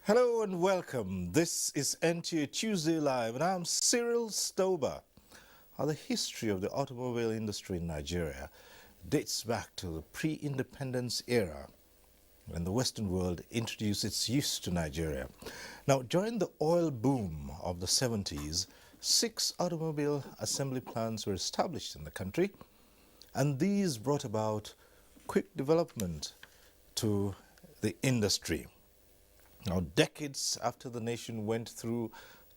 Hello and welcome. This is NTA Tuesday Live and I'm Cyril Stober. The history of the automobile industry in Nigeria dates back to the pre-independence era when the Western world introduced its use to Nigeria. Now, during the oil boom of the 70s, 6 automobile assembly plants were established in the country, and these brought about quick development to the industry. Now, decades after the nation went through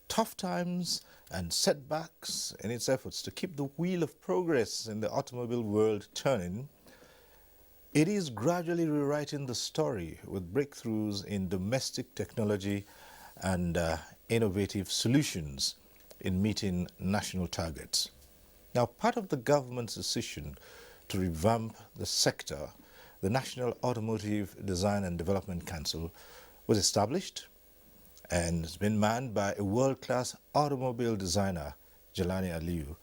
tough times and setbacks in its efforts to keep the wheel of progress in the automobile world turning, it is gradually rewriting the story with breakthroughs in domestic technology and innovative solutions in meeting national targets. Now, part of the government's decision to revamp the sector, the National Automotive Design and Development Council was established and has been manned by a world-class automobile designer, Jelani Aliyu,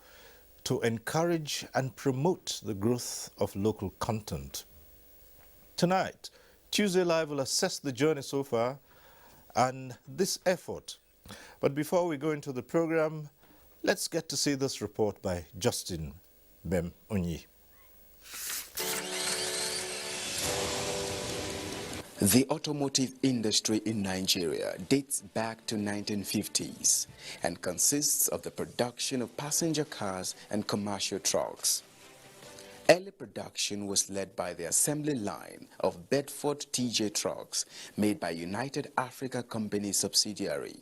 to encourage and promote the growth of local content. Tonight, Tuesday Live will assess the journey so far and this effort. But before we go into the program, let's get to see this report by Justin Bem Onyi. The automotive industry in Nigeria dates back to 1950s and consists of the production of passenger cars and commercial trucks. Early production was led by the assembly line of Bedford TJ trucks made by United Africa Company subsidiary,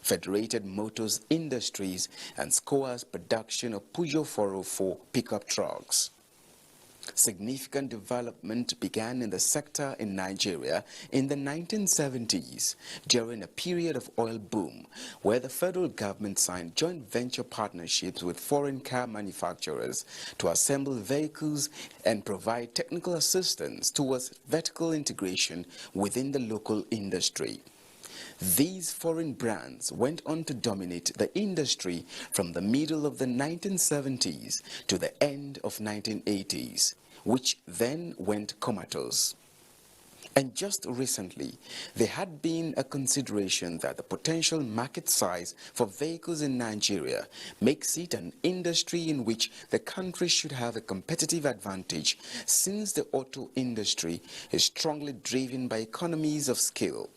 Federated Motors Industries, and SCOA's production of Peugeot 404 pickup trucks. Significant development began in the sector in Nigeria in the 1970s during a period of oil boom where the federal government signed joint venture partnerships with foreign car manufacturers to assemble vehicles and provide technical assistance towards vertical integration within the local industry. These foreign brands went on to dominate the industry from the middle of the 1970s to the end of 1980s, which then went comatose. And just recently, there had been a consideration that the potential market size for vehicles in Nigeria makes it an industry in which the country should have a competitive advantage, since the auto industry is strongly driven by economies of scale.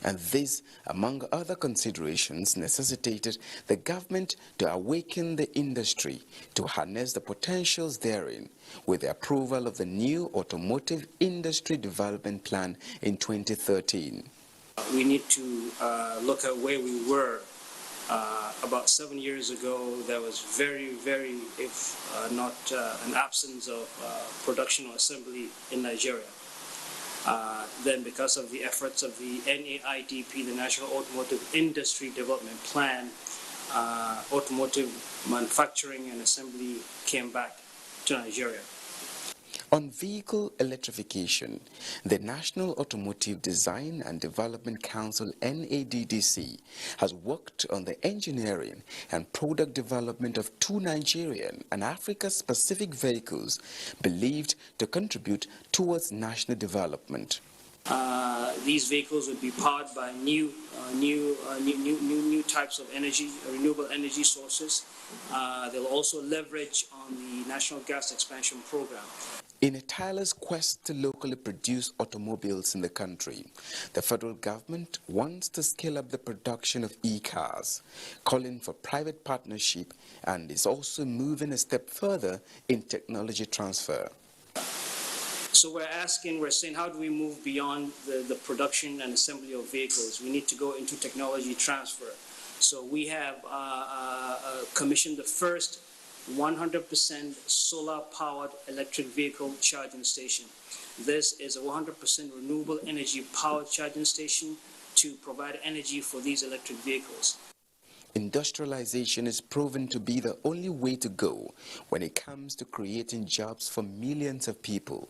And this, among other considerations, necessitated the government to awaken the industry to harness the potentials therein with the approval of the new Automotive Industry Development Plan in 2013. We need to look at where we were. About 7 years ago, there was very, if not an absence of production or assembly in Nigeria. Then because of the efforts of the NAIDP, the National Automotive Industry Development Plan, automotive manufacturing and assembly came back to Nigeria. On vehicle electrification, the National Automotive Design and Development Council (NADDC) has worked on the engineering and product development of 2 Nigerian and Africa-specific vehicles believed to contribute towards national development. These vehicles would be powered by new types of energy, renewable energy sources. They'll also leverage on the National Gas Expansion Program. In a tireless quest to locally produce automobiles in the country, the federal government wants to scale up the production of e-cars, calling for private partnership, and is also moving a step further in technology transfer. So we're saying, how do we move beyond the production and assembly of vehicles? We need to go into technology transfer. So we have commissioned the first 100% solar-powered electric vehicle charging station. This is a 100% renewable energy powered charging station to provide energy for these electric vehicles. Industrialization is proven to be the only way to go when it comes to creating jobs for millions of people.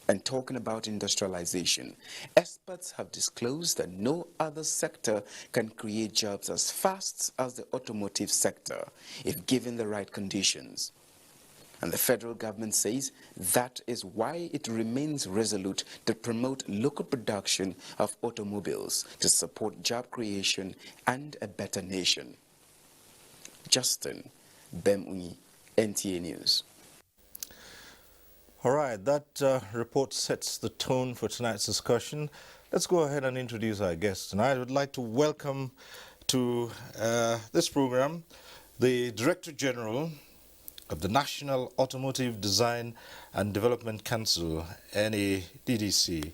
And talking about industrialization, experts have disclosed that no other sector can create jobs as fast as the automotive sector if given the right conditions. And the federal government says that is why it remains resolute to promote local production of automobiles to support job creation and a better nation. Justin Bemuni, NTA News. All right, that report sets the tone for tonight's discussion. Let's go ahead and introduce our guests tonight. I would like to welcome to this program the Director General of the National Automotive Design and Development Council, NADDC,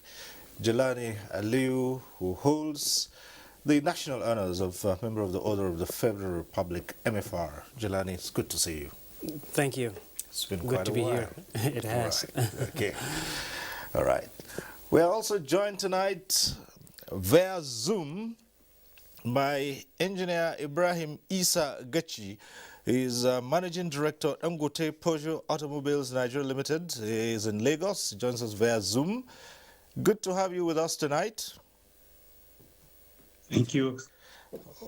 Jelani Aliu, who holds the national honors of Member of the Order of the Federal Republic, MFR. Jelani, it's good to see you. Thank you. It's been Good quite to a be while. here. It has. Right. Okay. All right. We are also joined tonight via Zoom by engineer Ibrahim Isa Gachi. He is Managing Director at Dangote Peugeot Automobiles Nigeria Limited. He is in Lagos. He joins us via Zoom. Good to have you with us tonight. Thank you.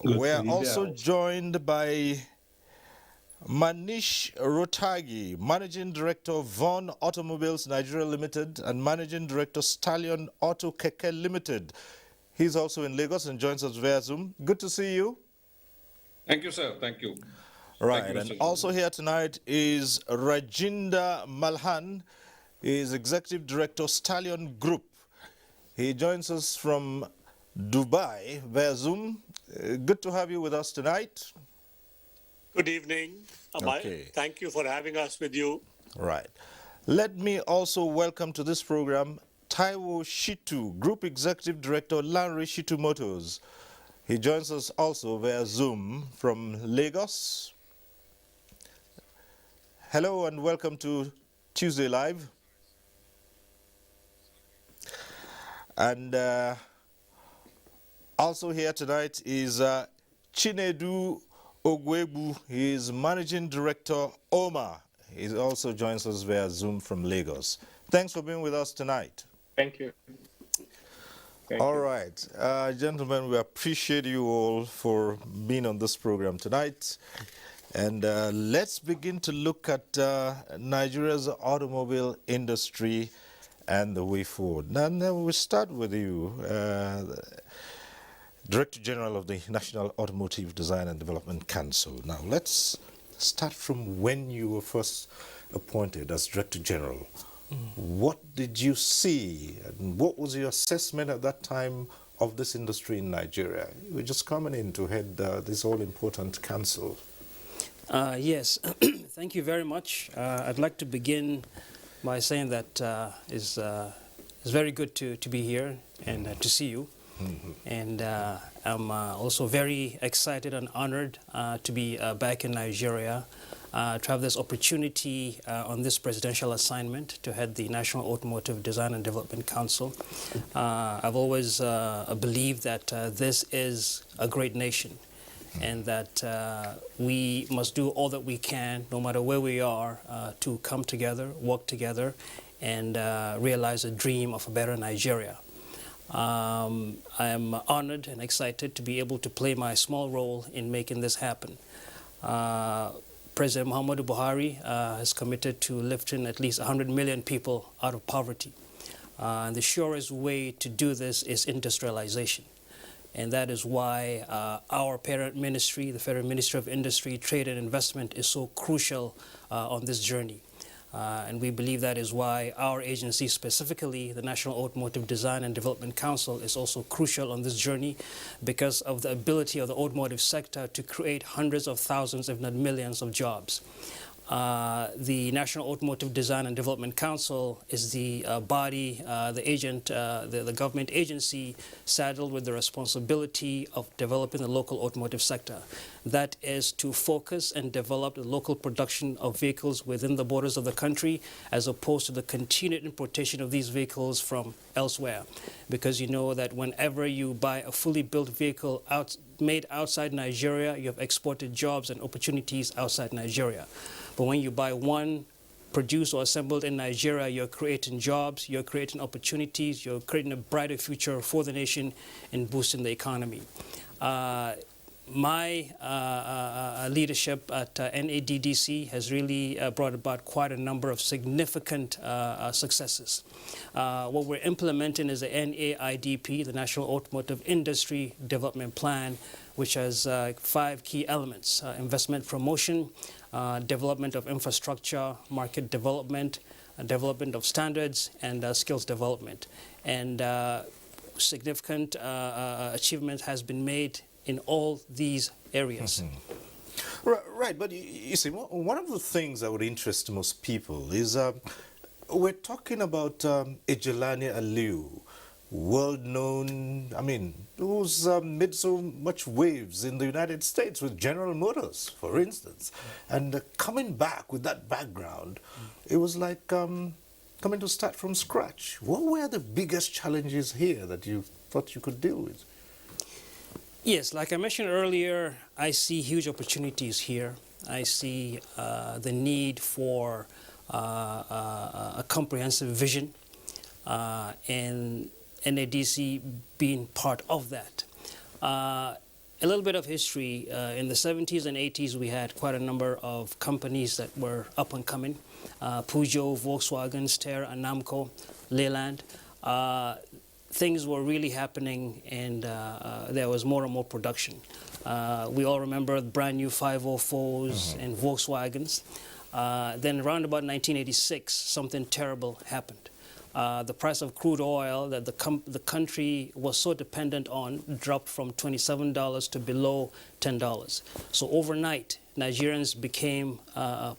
Good We are to be also there. joined by Manish Rotagi, Managing Director of Von Automobiles Nigeria Limited and Managing Director Stallion Auto Keke Limited. He's also in Lagos and joins us via Zoom. Good to see you. Thank you, sir. Thank you. Right, Thank you, and Mr. also here tonight is Rajinda Malhan. He is Executive Director Stallion Group. He joins us from Dubai via Zoom. Good to have you with us tonight. Good evening, Amai. Okay. Thank you for having us with you. Right. Let me also welcome to this program Taiwo Shitu, Group Executive Director, Lanre Shitu Motors. He joins us also via Zoom from Lagos. Hello and welcome to Tuesday Live. And also here tonight is Chinedu Ogwebu. He is Managing Director, OMA. He also joins us via Zoom from Lagos. Thanks for being with us tonight. Thank you. All right, gentlemen, we appreciate you all for being on this program tonight. And let's begin to look at Nigeria's automobile industry and the way forward. Now we'll start with you, Director General of the National Automotive Design and Development Council. Now let's start from when you were first appointed as Director General. What did you see and what was your assessment at that time of this industry in Nigeria? You were just coming in to head this all-important council. Yes, thank you very much. I'd like to begin by saying that it's very good to be here and to see you. Mm-hmm. And I'm also very excited and honored to be back in Nigeria, to have this opportunity on this presidential assignment to head the National Automotive Design and Development Council. I've always believed that this is a great nation and that we must do all that we can, no matter where we are, to come together, work together, and realize a dream of a better Nigeria. I am honored and excited to be able to play my small role in making this happen. President Muhammadu Buhari has committed to lifting at least 100 million people out of poverty. And the surest way to do this is industrialization. And that is why our parent ministry, the Federal Ministry of Industry, Trade and Investment, is so crucial on this journey. And we believe that is why our agency, specifically the National Automotive Design and Development Council, is also crucial on this journey because of the ability of the automotive sector to create hundreds of thousands, if not millions, of jobs. The National Automotive Design and Development Council is the body, the government agency saddled with the responsibility of developing the local automotive sector. That is to focus and develop the local production of vehicles within the borders of the country as opposed to the continued importation of these vehicles from elsewhere. Because you know that whenever you buy a fully built vehicle made outside Nigeria, you have exported jobs and opportunities outside Nigeria. But when you buy one produced or assembled in Nigeria, you're creating jobs, you're creating opportunities, you're creating a brighter future for the nation and boosting the economy. my leadership at NADDC has really brought about quite a number of significant successes. What we're implementing is the NAIDP, the National Automotive Industry Development Plan, which has 5 key elements: investment promotion, development of infrastructure, market development, development of standards, and skills development. And significant achievement has been made in all these areas. Right, but you see, one of the things that would interest most people is we're talking about Ejelani Aliu, world-known, I mean, who's made so much waves in the United States with General Motors, for instance. And coming back with that background, it was like coming to start from scratch. What were the biggest challenges here that you thought you could deal with? Yes, like I mentioned earlier, I see huge opportunities here. I see the need for a comprehensive vision, and NADC being part of that. A little bit of history. In the 70s and 80s, we had quite a number of companies that were up and coming. Peugeot, Volkswagen, Steyr, Namco, Leyland. Things were really happening, and there was more and more production. We all remember the brand new 504s and Volkswagens. Then around about 1986, something terrible happened. The price of crude oil that the country was so dependent on dropped from $27 to below $10. So overnight, Nigerians became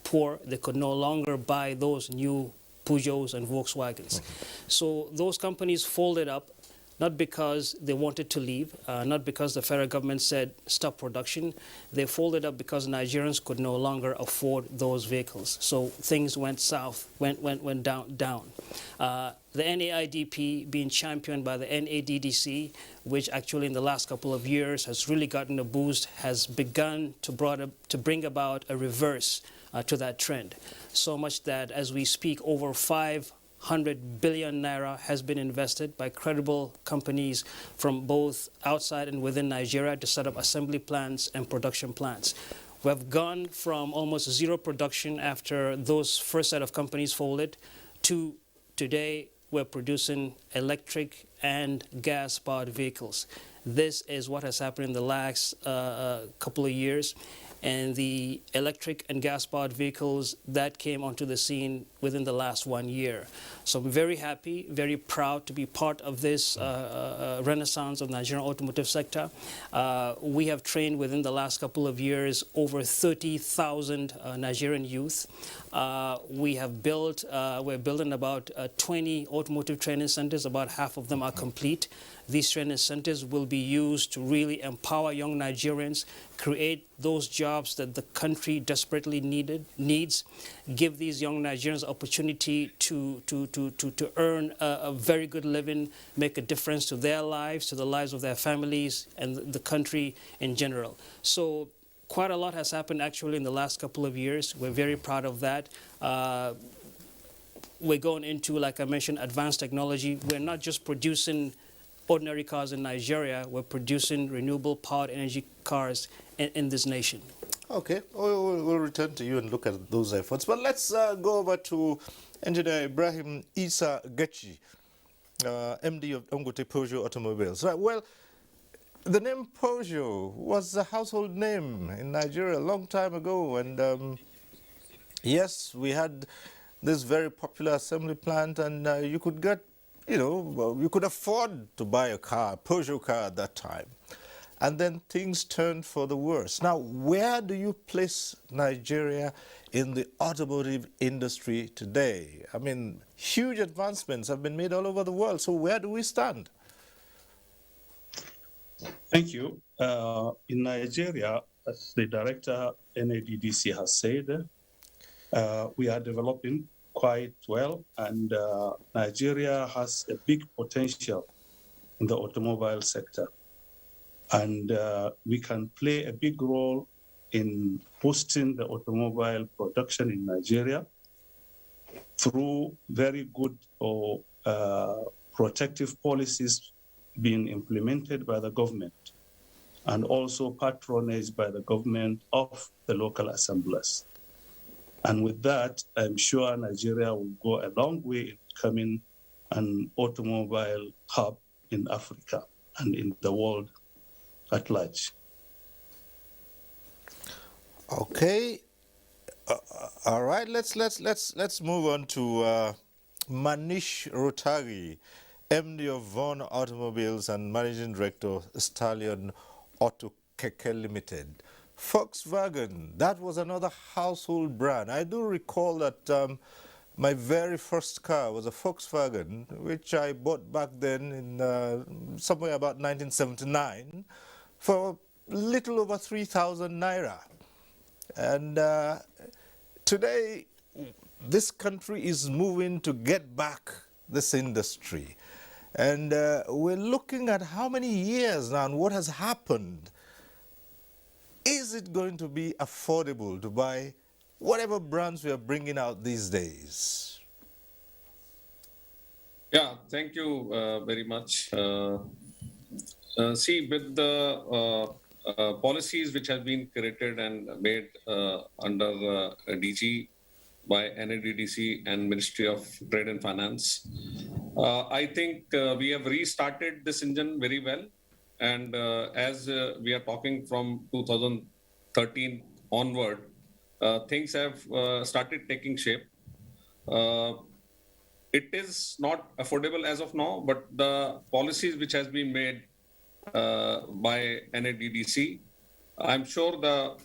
poor. They could no longer buy those new Peugeots and Volkswagens. So those companies folded up, not because they wanted to leave, not because the federal government said stop production. They folded up because Nigerians could no longer afford those vehicles. So things went south, went down. The NAIDP being championed by the NADDC, which actually in the last couple of years has really gotten a boost, has begun to bring about a reverse to that trend. So much that as we speak, over 500 billion naira has been invested by credible companies from both outside and within Nigeria to set up assembly plants and production plants. We have gone from almost zero production after those first set of companies folded to today we're producing electric and gas-powered vehicles. This is what has happened in the last couple of years. And the electric and gas-powered vehicles that came onto the scene within the last 1 year. So I'm very happy, very proud to be part of this renaissance of the Nigerian automotive sector. We have trained within the last couple of years over 30,000 Nigerian youth. We have built, we're building about 20 automotive training centers. About half of them are complete. These training centers will be used to really empower young Nigerians, create those jobs that the country desperately needs, give these young Nigerians opportunity to earn a very good living, make a difference to their lives, to the lives of their families, and the country in general. So quite a lot has happened actually in the last couple of years. We're very proud of that. We're going into, like I mentioned, advanced technology. We're not just producing ordinary cars in Nigeria, we're producing renewable powered energy cars in this nation. Okay, we'll return to you and look at those efforts. But let's go over to Engineer Ibrahim Isa Gechi, MD of Dangote Peugeot Automobiles. Right, well, the name Peugeot was a household name in Nigeria a long time ago. And yes, we had this very popular assembly plant, and you could get, you could afford to buy a car, a Peugeot car at that time. And then things turned for the worse. Now, where do you place Nigeria in the automotive industry today? I mean, huge advancements have been made all over the world. So where do we stand? Thank you. In Nigeria, as the director NADDC has said, we are developing quite well, and Nigeria has a big potential in the automobile sector. And we can play a big role in boosting the automobile production in Nigeria through very good or protective policies being implemented by the government. and also patronage by the government of the local assemblies. And with that, I'm sure Nigeria will go a long way in becoming an automobile hub in Africa and in the world at large. Okay. All right. Let's move on to Manish Rotari, MD of Borno Automobiles and Managing Director, Stallion Auto Keke Limited. Volkswagen, that was another household brand. I do recall that my very first car was a Volkswagen, which I bought back then in somewhere about 1979 for a little over 3,000 naira. And today, this country is moving to get back this industry. And we're looking at how many years now and what has happened. Is it going to be affordable to buy whatever brands we are bringing out these days? Yeah, thank you very much. See, with the policies which have been created and made under DG by NADDC and Ministry of Trade and Finance, I think we have restarted this engine very well. And as we are talking from 2013 onward, things have started taking shape. It is not affordable as of now, but the policies which has been made by NADDC, I'm sure the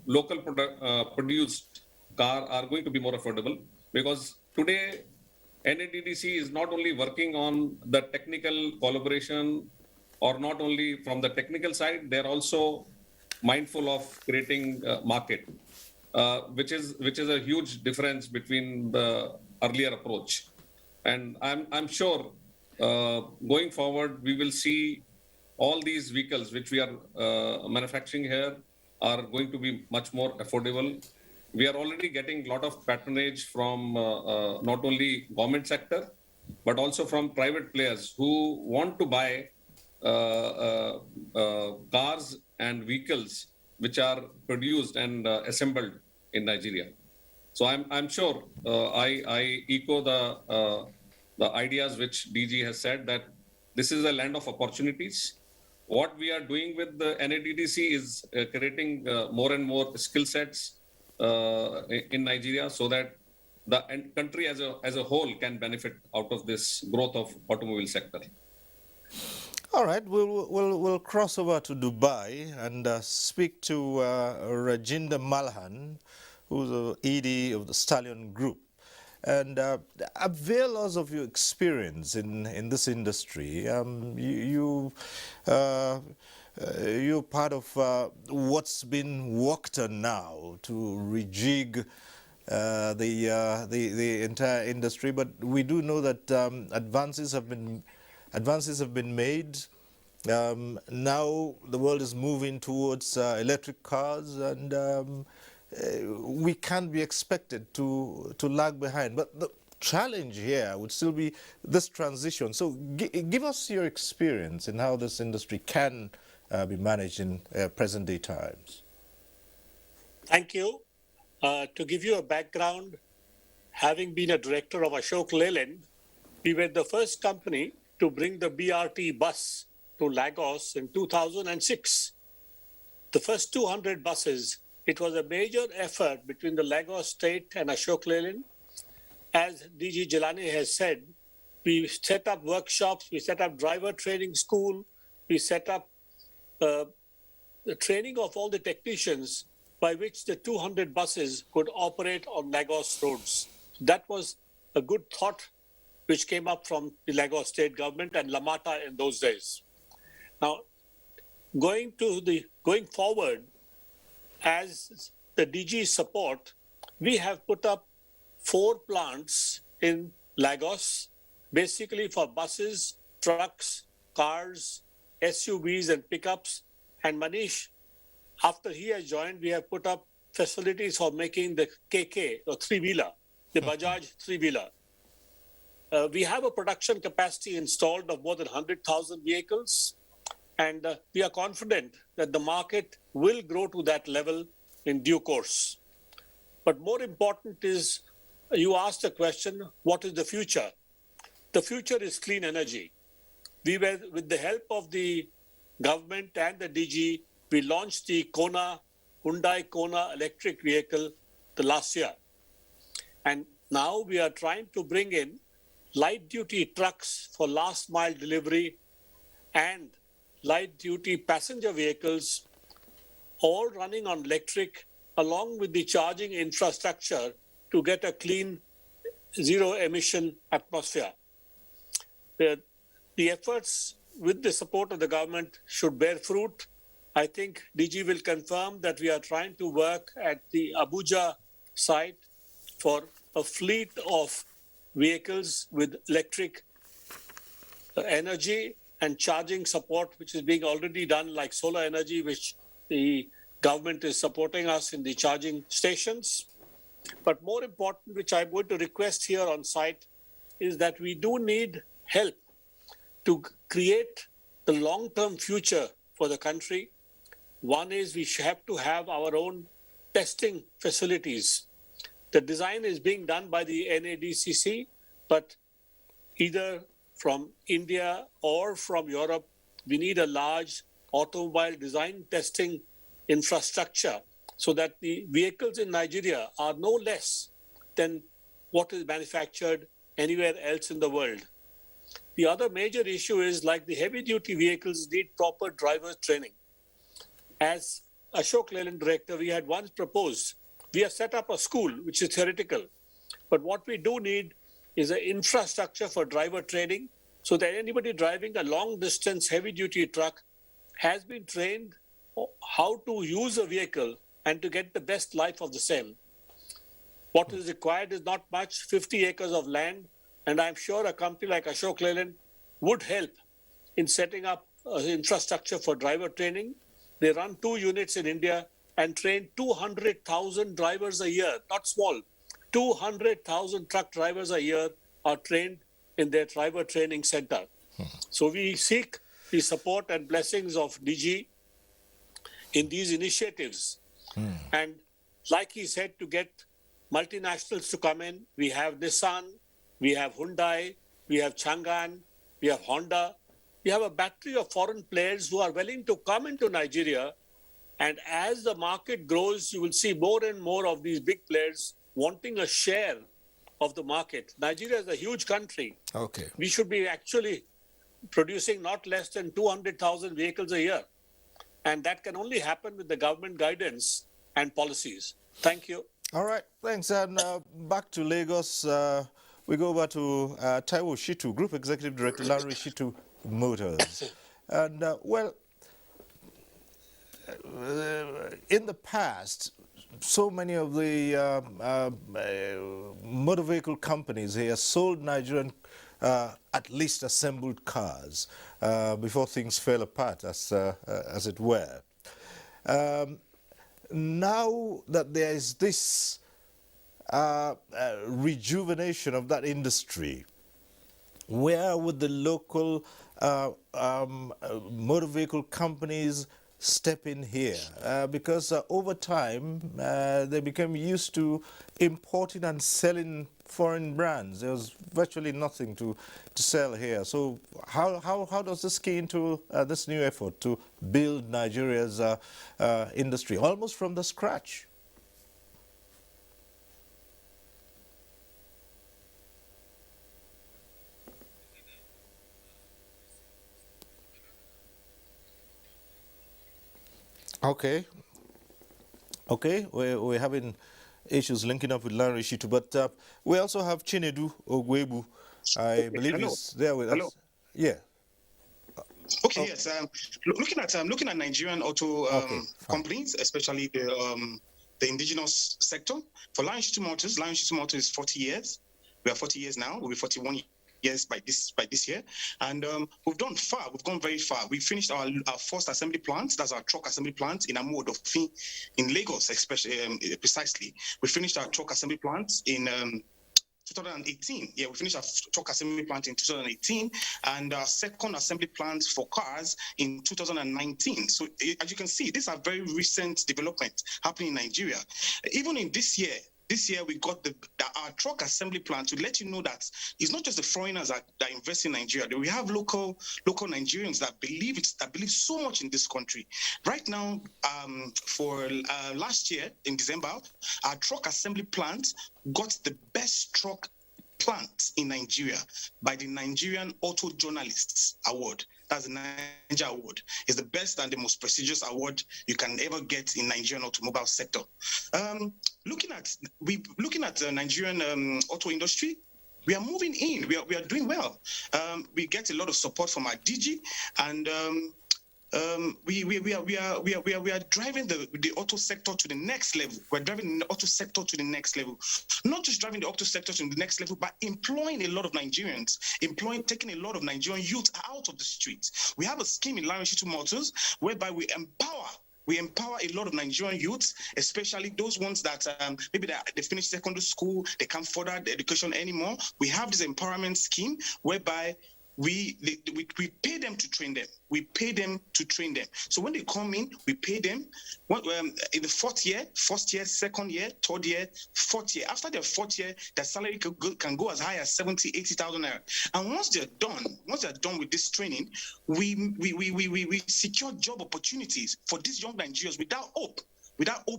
local produced car are going to be more affordable, because today NADDC is not only working on the technical collaboration or not only from the technical side, they're also mindful of creating a market, which is a huge difference between the earlier approach. And I'm sure going forward, we will see all these vehicles which we are manufacturing here are going to be much more affordable. We are already getting a lot of patronage from not only government sector, but also from private players who want to buy cars and vehicles which are produced and assembled in Nigeria. So I'm sure I echo the ideas which DG has said, that this is a land of opportunities. What we are doing with the NADDC is creating more and more skill sets in Nigeria, so that the country as a whole can benefit out of this growth of automobile sector. All right, we'll cross over to Dubai and speak to Rajinder Malhan, who's the ED of the Stallion Group. And avail us of your experience in this industry. You're part of what's been worked on now to rejig the entire industry, but we do know that advances have been made. Now the world is moving towards electric cars, and we can't be expected to lag behind. But the challenge here would still be this transition. So give us your experience in how this industry can be managed in present-day times. Thank you. To give you a background, having been a director of Ashok Leyland, we were the first company to bring the BRT bus to Lagos in 2006. The first 200 buses, it was a major effort between the Lagos state and Ashok Leyland. As DG Jelani has said, we set up workshops, we set up driver training school, we set up the training of all the technicians by which the 200 buses could operate on Lagos roads. That was a good thought which came up from the Lagos state government and Lamata in those days. Now, going forward, as the DG support, we have put up 4 plants in Lagos, basically for buses, trucks, cars, SUVs and pickups. And Manish, after he has joined, we have put up facilities for making the KK, or three-wheeler, the Bajaj three-wheeler. We have a production capacity installed of more than 100,000 vehicles. And we are confident that the market will grow to that level in due course. But more important is, you asked the question, what is the future? The future is clean energy. We were, with the help of the government and the DG, we launched the Hyundai Kona electric vehicle the last year. And now we are trying to bring in light-duty trucks for last-mile delivery and light-duty passenger vehicles, all running on electric, along with the charging infrastructure to get a clean, zero-emission atmosphere. The efforts with the support of the government should bear fruit. I think DG will confirm that we are trying to work at the Abuja site for a fleet of vehicles with electric energy and charging support, which is being already done, like solar energy, which the government is supporting us in the charging stations. But more important, which I'm going to request here on site, is that we do need help to create the long-term future for the country. One is we have to have our own testing facilities. The design is being done by the NADCC, but either from India or from Europe, we need a large automobile design testing infrastructure so that the vehicles in Nigeria are no less than what is manufactured anywhere else in the world. The other major issue is, like the heavy-duty vehicles need proper driver training. As Ashok Leyland director, we had once proposed, we have set up a school, which is theoretical. But what we do need is an infrastructure for driver training so that anybody driving a long-distance heavy-duty truck has been trained how to use a vehicle and to get the best life of the same. What is required is not much, 50 acres of land, and I'm sure a company like Ashok Leyland would help in setting up infrastructure for driver training. They run 2 units in India and train 200,000 drivers a year, not small. 200,000 truck drivers a year are trained in their driver training center. So we seek the support and blessings of DG in these initiatives. And like he said, to get multinationals to come in, we have Nissan, we have Hyundai, we have Changan, we have Honda. We have a battery of foreign players who are willing to come into Nigeria. And as the market grows, you will see more and more of these big players wanting a share of the market. Nigeria is a huge country. Okay. We should be actually producing not less than 200,000 vehicles a year. And that can only happen with the government guidance and policies. Thank you. All right, thanks. And back to Lagos, we go over to Taiwo Shitu, Group Executive Director, Lanre Shitu Motors. And well, in the past, so many of the motor vehicle companies here sold Nigerian at least assembled cars before things fell apart, as it were. Now that there is this rejuvenation of that industry, where would the local motor vehicle companies step in here? Because over time, they became used to importing and selling foreign brands. There was virtually nothing to sell here. So how does this key into this new effort to build Nigeria's industry almost from the scratch? Okay, we're having issues linking up with Lanre Shitu, but we also have Chinedu Ogwebu. I believe he's there with us. Yeah. Okay. Yes. Looking at Nigerian auto companies, especially the indigenous sector. For Lanre Shitu Motors is 40 years. We are 40 years now. We'll be 41 years by this year, and we've gone very far. We finished our first assembly plant, that's our truck assembly plant in Amuodofin in Lagos, especially precisely. We finished our truck assembly plant in 2018. Yeah, we finished our truck assembly plant in 2018, and our second assembly plant for cars in 2019. So as you can see, these are very recent developments happening in Nigeria. Even in this year, we got our truck assembly plant to let you know that it's not just the foreigners that invest in Nigeria. We have local Nigerians that believe so much in this country. Right now, for last year in December, our truck assembly plant got the best truck plant in Nigeria by the Nigerian Auto Journalists Award. That's the Niger Award. It's the best and the most prestigious award you can ever get in Nigerian automobile sector. Looking at the Nigerian auto industry, we are moving in. We are doing well. We get a lot of support from our DG, and we are driving the auto sector to the next level. We're driving the auto sector to the next level. Not just driving the auto sector to the next level, but employing a lot of Nigerians, taking a lot of Nigerian youth out of the streets. We have a scheme in Lionship Motors whereby we empower a lot of Nigerian youths, especially those ones that maybe they finished secondary school, they can't further their education anymore. We have this empowerment scheme whereby we pay them to train them. So when they come in, we pay them in the fourth year, first year, second year, third year, fourth year. After their fourth year, their salary can go as high as 70,000, 80,000 naira. And once they're done with this training, we secure job opportunities for these young Nigerians without hope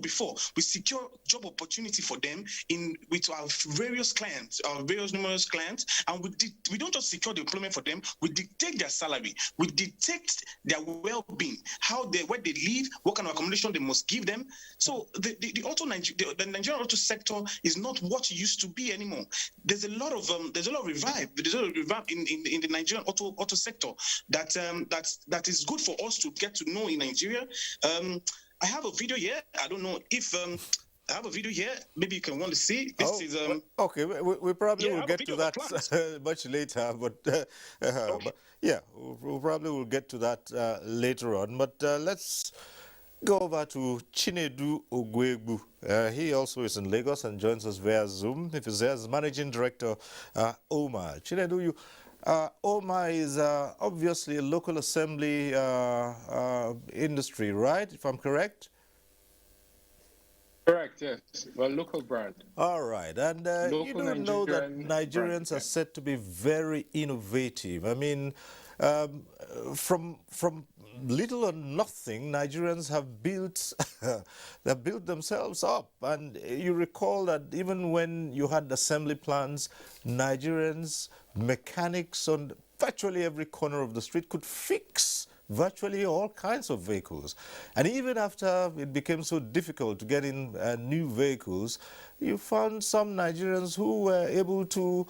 before. We secure job opportunity for them with our various clients, our various numerous clients, and we don't just secure the employment for them, we dictate their salary, we dictate their well-being, where they live, what kind of accommodation they must give them. So the Nigerian auto sector is not what it used to be anymore. There's a lot of revive in the Nigerian auto sector that is good for us to get to know in Nigeria. I have a video here. I don't know if I have a video here. Maybe you can want to see. This is okay. We probably will get to that much later, but we'll probably will get to that later on. But let's go over to Chinedu Ogwegbu. He also is in Lagos and joins us via Zoom. If he's there as Managing Director, OMA. Chinedu, OMA is obviously a local assembly industry, right? If I'm correct? Correct, yes. Well, local brand. All right. And you do know that Nigerians brand, are said to be very innovative. I mean, from little or nothing, Nigerians have built themselves up. And you recall that even when you had assembly plants, Nigerians, mechanics on virtually every corner of the street could fix virtually all kinds of vehicles. And even after it became so difficult to get in new vehicles, you found some Nigerians who were able to,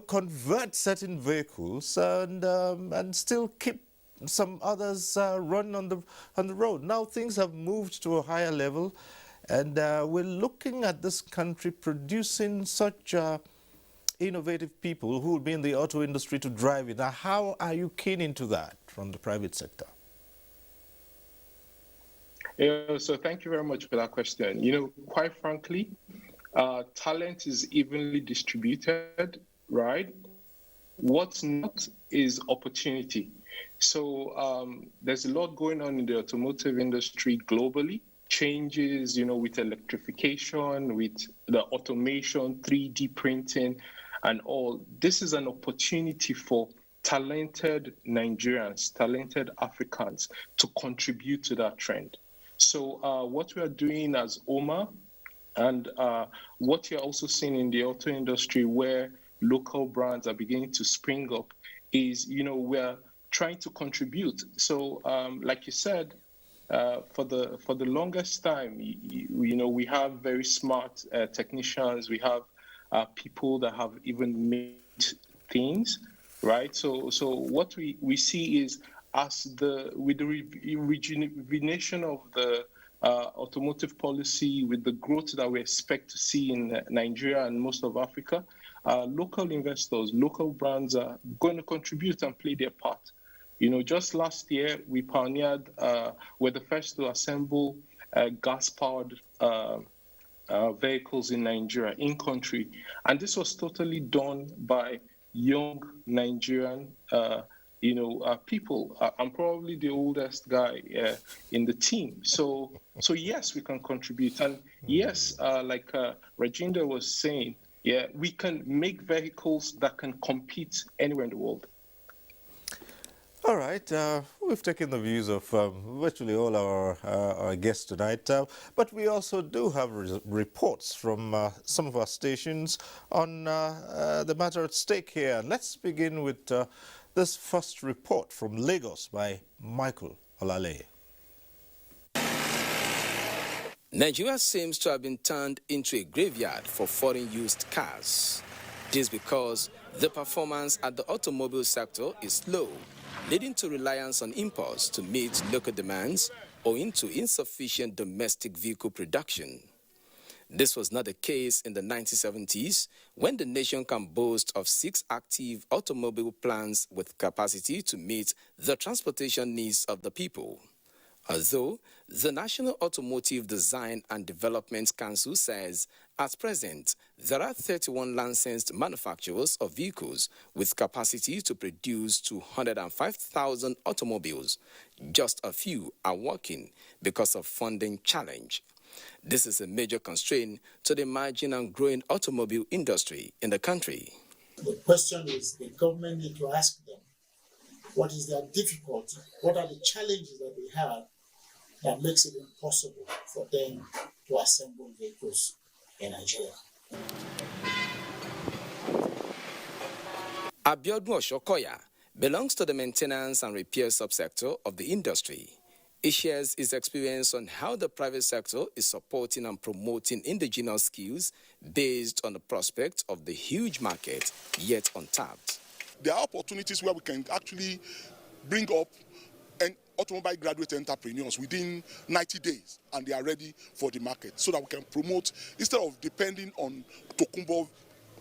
convert certain vehicles and still keep some others run on the road. Now things have moved to a higher level, and we're looking at this country producing such innovative people who will be in the auto industry to drive it. Now, how are you keen into that from the private sector? So thank you very much for that question. Quite frankly, talent is evenly distributed, right? What's not is opportunity. So there's a lot going on in the automotive industry globally. Changes, with electrification, with the automation, 3D printing, and all. This is an opportunity for talented Nigerians, talented Africans to contribute to that trend. So what we are doing as OMA, and what you're also seeing in the auto industry where local brands are beginning to spring up, is, we're trying to contribute. So like you said, for the longest time, we have very smart technicians, we have people that have even made things, right? So what we see is, with the rejuvenation of the automotive policy, with the growth that we expect to see in Nigeria and most of Africa, local investors, local brands are going to contribute and play their part. Just last year, we pioneered, we're the first to assemble gas-powered vehicles in Nigeria, in country. And this was totally done by young Nigerian people. I'm probably the oldest guy in the team. So yes, we can contribute. And yes, like Rajinder was saying, yeah, we can make vehicles that can compete anywhere in the world. All right, we've taken the views of virtually all our guests tonight, but we also do have reports from some of our stations on the matter at stake here. Let's begin with this first report from Lagos by Michael Olale. Nigeria seems to have been turned into a graveyard for foreign used cars. This because the performance at the automobile sector is slow, leading to reliance on imports to meet local demands owing to insufficient domestic vehicle production. This was not the case in the 1970s, when the nation can boast of 6 active automobile plants with capacity to meet the transportation needs of the people. Although the National Automotive Design and Development Council says at present there are 31 licensed manufacturers of vehicles with capacity to produce 205,000 automobiles, just a few are working because of funding challenge. This is a major constraint to the emerging and growing automobile industry in the country. The question is, the government need to ask them, what is their difficulty? What are the challenges that they have that makes it impossible for them to assemble vehicles in Nigeria? Abiodun Oshokoya belongs to the maintenance and repair subsector of the industry. He shares his experience on how the private sector is supporting and promoting indigenous skills based on the prospect of the huge market yet untapped. There are opportunities where we can actually bring up an automobile graduate entrepreneurs within 90 days, and they are ready for the market, so that we can promote instead of depending on Tokumbo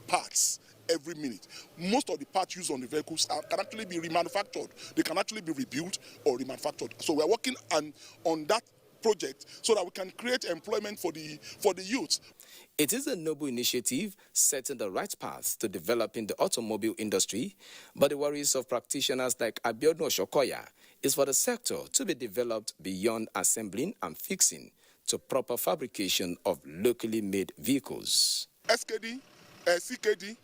parts every minute. Most of the parts used on the vehicles can actually be remanufactured. They can actually be rebuilt or remanufactured. So we're working on that project so that we can create employment for the youth. It is a noble initiative setting the right path to developing the automobile industry, but the worries of practitioners like Abiodun Oshokoya is for the sector to be developed beyond assembling and fixing to proper fabrication of locally made vehicles. SKD, CKD,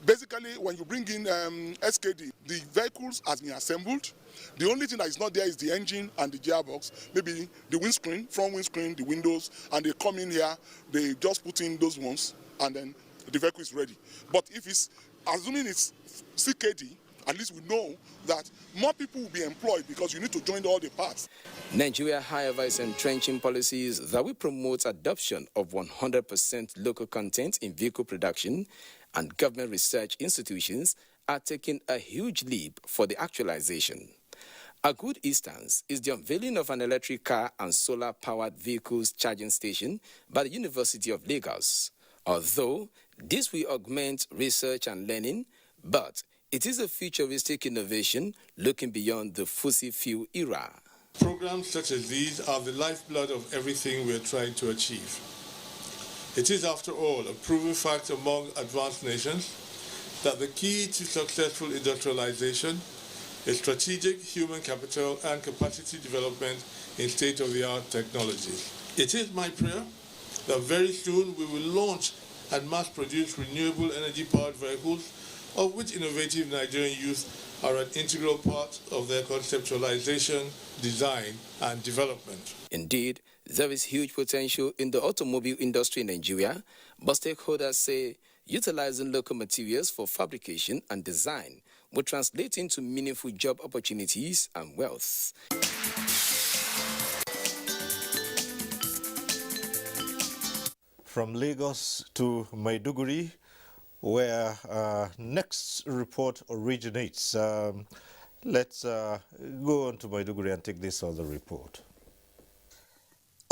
basically when you bring in SKD, the vehicles has been assembled. The only thing that is not there is the engine and the gearbox, maybe the windscreen, front windscreen, the windows, and they come in here, they just put in those ones, and then the vehicle is ready. But if it's, assuming it's CKD, at least we know that more people will be employed because you need to join all the parts. Nigeria, however, is entrenching policies that will promote adoption of 100% local content in vehicle production, and government research institutions are taking a huge leap for the actualization. A good instance is the unveiling of an electric car and solar-powered vehicles charging station by the University of Lagos. Although this will augment research and learning, but it is a futuristic innovation looking beyond the fossil fuel era. Programs such as these are the lifeblood of everything we are trying to achieve. It is, after all, a proven fact among advanced nations that the key to successful industrialization is strategic human capital and capacity development in state-of-the-art technology. It is my prayer that very soon we will launch and mass-produce renewable energy-powered vehicles, of which innovative Nigerian youth are an integral part of their conceptualization, design, and development. Indeed, there is huge potential in the automobile industry in Nigeria, but stakeholders say utilizing local materials for fabrication and design will translate into meaningful job opportunities and wealth. From Lagos to Maiduguri, where next report originates. Let's go on to Maiduguri and take this other report.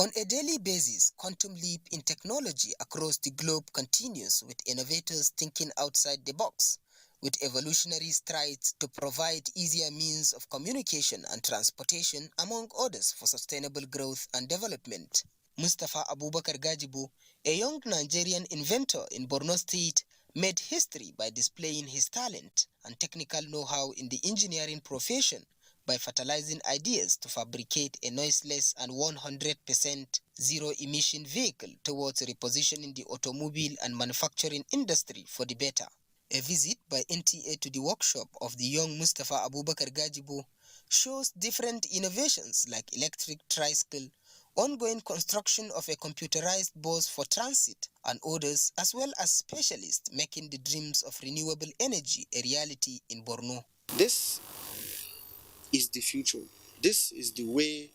On a daily basis, quantum leap in technology across the globe continues, with innovators thinking outside the box, with evolutionary strides to provide easier means of communication and transportation, among others, for sustainable growth and development. Mustafa Abubakar Gajibo, a young Nigerian inventor in Borno State, made history by displaying his talent and technical know-how in the engineering profession by fertilizing ideas to fabricate a noiseless and 100% zero-emission vehicle towards repositioning the automobile and manufacturing industry for the better. A visit by NTA to the workshop of the young Mustafa Abubakar Gajibo shows different innovations like electric tricycle, ongoing construction of a computerized bus for transit, and others, as well as specialists making the dreams of renewable energy a reality in Borno. This is the future. This is the way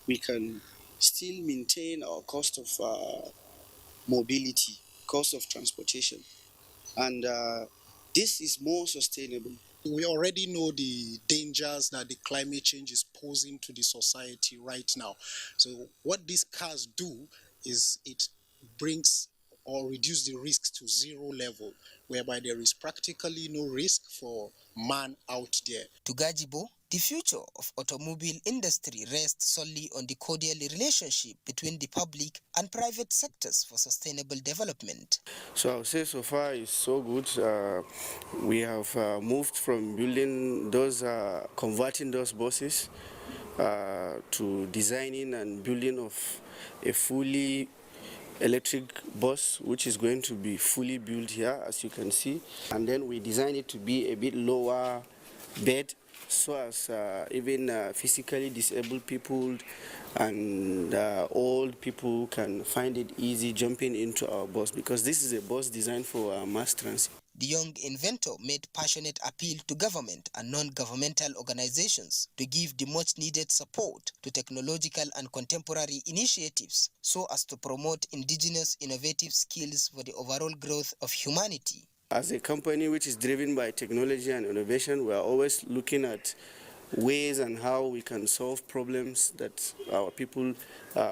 we can still maintain our cost of mobility, cost of transportation. And this is more sustainable. We already know the dangers that the climate change is posing to the society right now. So what these cars do is it brings or reduce the risks to zero level, whereby there is practically no risk for man out there. To Gajibo, the future of automobile industry rests solely on the cordial relationship between the public and private sectors for sustainable development. So I would say so far it's so good. We have moved from building those, converting those buses to designing and building of a fully electric bus, which is going to be fully built here, as you can see. And then we designed it to be a bit lower bed, so as even physically disabled people and old people can find it easy jumping into our bus, because this is a bus designed for mass transit. The young inventor made passionate appeal to government and non-governmental organizations to give the much-needed support to technological and contemporary initiatives so as to promote indigenous innovative skills for the overall growth of humanity. As a company which is driven by technology and innovation, we are always looking at ways and how we can solve problems that our people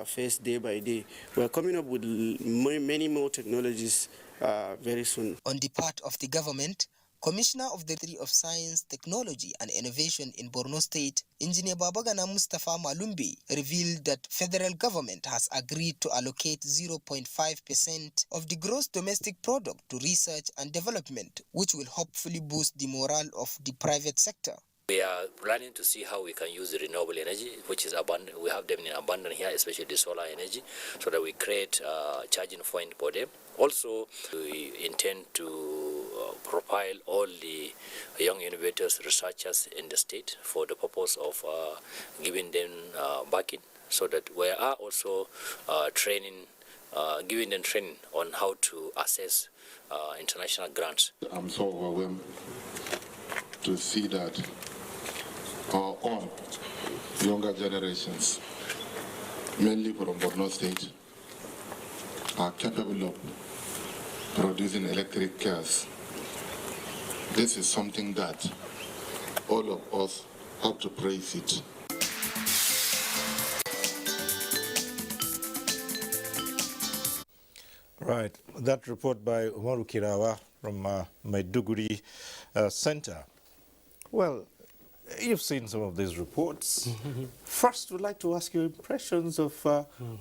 face day by day. We are coming up with many more technologies very soon. On the part of the government, Commissioner of the Ministry of Science, Technology and Innovation in Borno State, Engineer Babagana Mustafa Malumbi, revealed that federal government has agreed to allocate 0.5% of the gross domestic product to research and development, which will hopefully boost the morale of the private sector. We are planning to see how we can use the renewable energy, which is abundant. We have them in abundance here, especially the solar energy, so that we create charging point for them. Also, we intend to profile all the young innovators, researchers in the state for the purpose of giving them backing, so that we are also giving them training on how to access international grants. I'm so overwhelmed to see that our own younger generations, mainly from Borno State, are capable of producing electric cars. This is something that all of us have to praise it. Right, that report by Umaru Kirawa from Maiduguri Center. Well, you've seen some of these reports. First, we'd like to ask your impressions of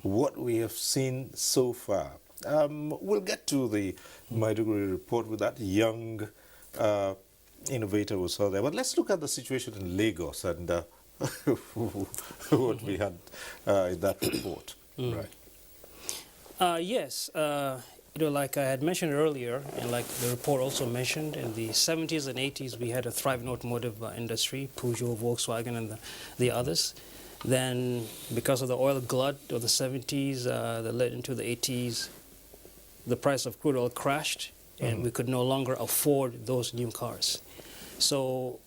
what we have seen so far. We'll get to the Maiduguri report with that young innovator we saw there. But let's look at the situation in Lagos and what we had in that report. Right. Yes, like I had mentioned earlier, and like the report also mentioned, in the 70s and 80s we had a thriving automotive industry, Peugeot, Volkswagen, and the others. Then, because of the oil glut of the 70s that led into the 80s, the price of crude oil crashed, and we could no longer afford those new cars. So,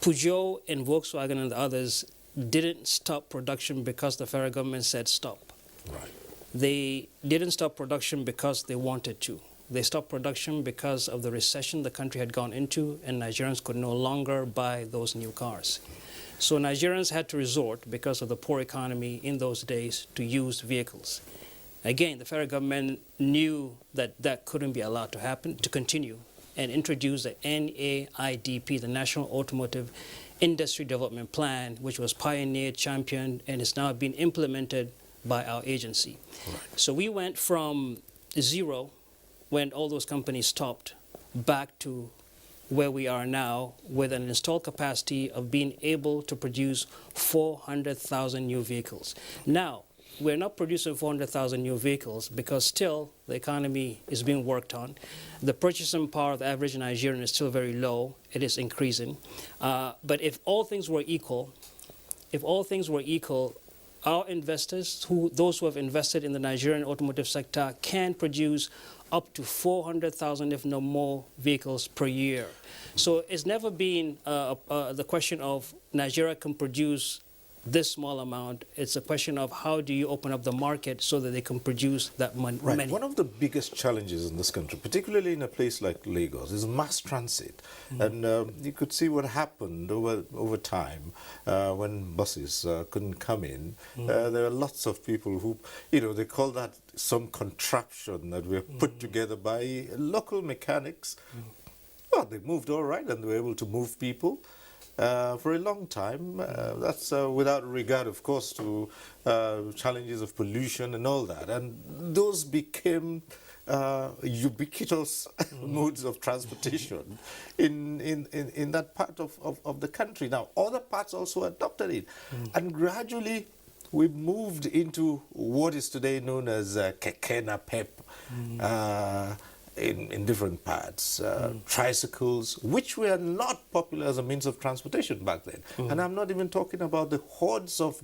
Peugeot and Volkswagen and the others didn't stop production because the federal government said stop. Right. They didn't stop production because they wanted to. They stopped production because of the recession the country had gone into, and Nigerians could no longer buy those new cars. So Nigerians had to resort, because of the poor economy in those days, to used vehicles. Again, the federal government knew that that couldn't be allowed to happen, to continue, and introduced the NAIDP, the National Automotive Industry Development Plan, which was pioneered, championed, and is now being implemented by our agency. So we went from zero when all those companies stopped back to where we are now with an installed capacity of being able to produce 400,000 new vehicles. Now, we're not producing 400,000 new vehicles because still the economy is being worked on. The purchasing power of the average Nigerian is still very low. It is increasing. But if all things were equal, our investors, those who have invested in the Nigerian automotive sector, can produce up to 400,000, if not more, vehicles per year. So it's never been the question of Nigeria can produce this small amount. It's a question of how do you open up the market so that they can produce that many. One of the biggest challenges in this country, particularly in a place like Lagos, is mass transit. And you could see what happened over time when buses couldn't come in. There are lots of people who, they call that some contraption that were put together by local mechanics. Well, they moved all right and they were able to move people. For a long time. That's without regard, of course, to challenges of pollution and all that. And those became ubiquitous modes of transportation in that part of the country. Now, other parts also adopted it. And gradually, we moved into what is today known as keke napep. In different parts, tricycles, which were not popular as a means of transportation back then. And I'm not even talking about the hordes of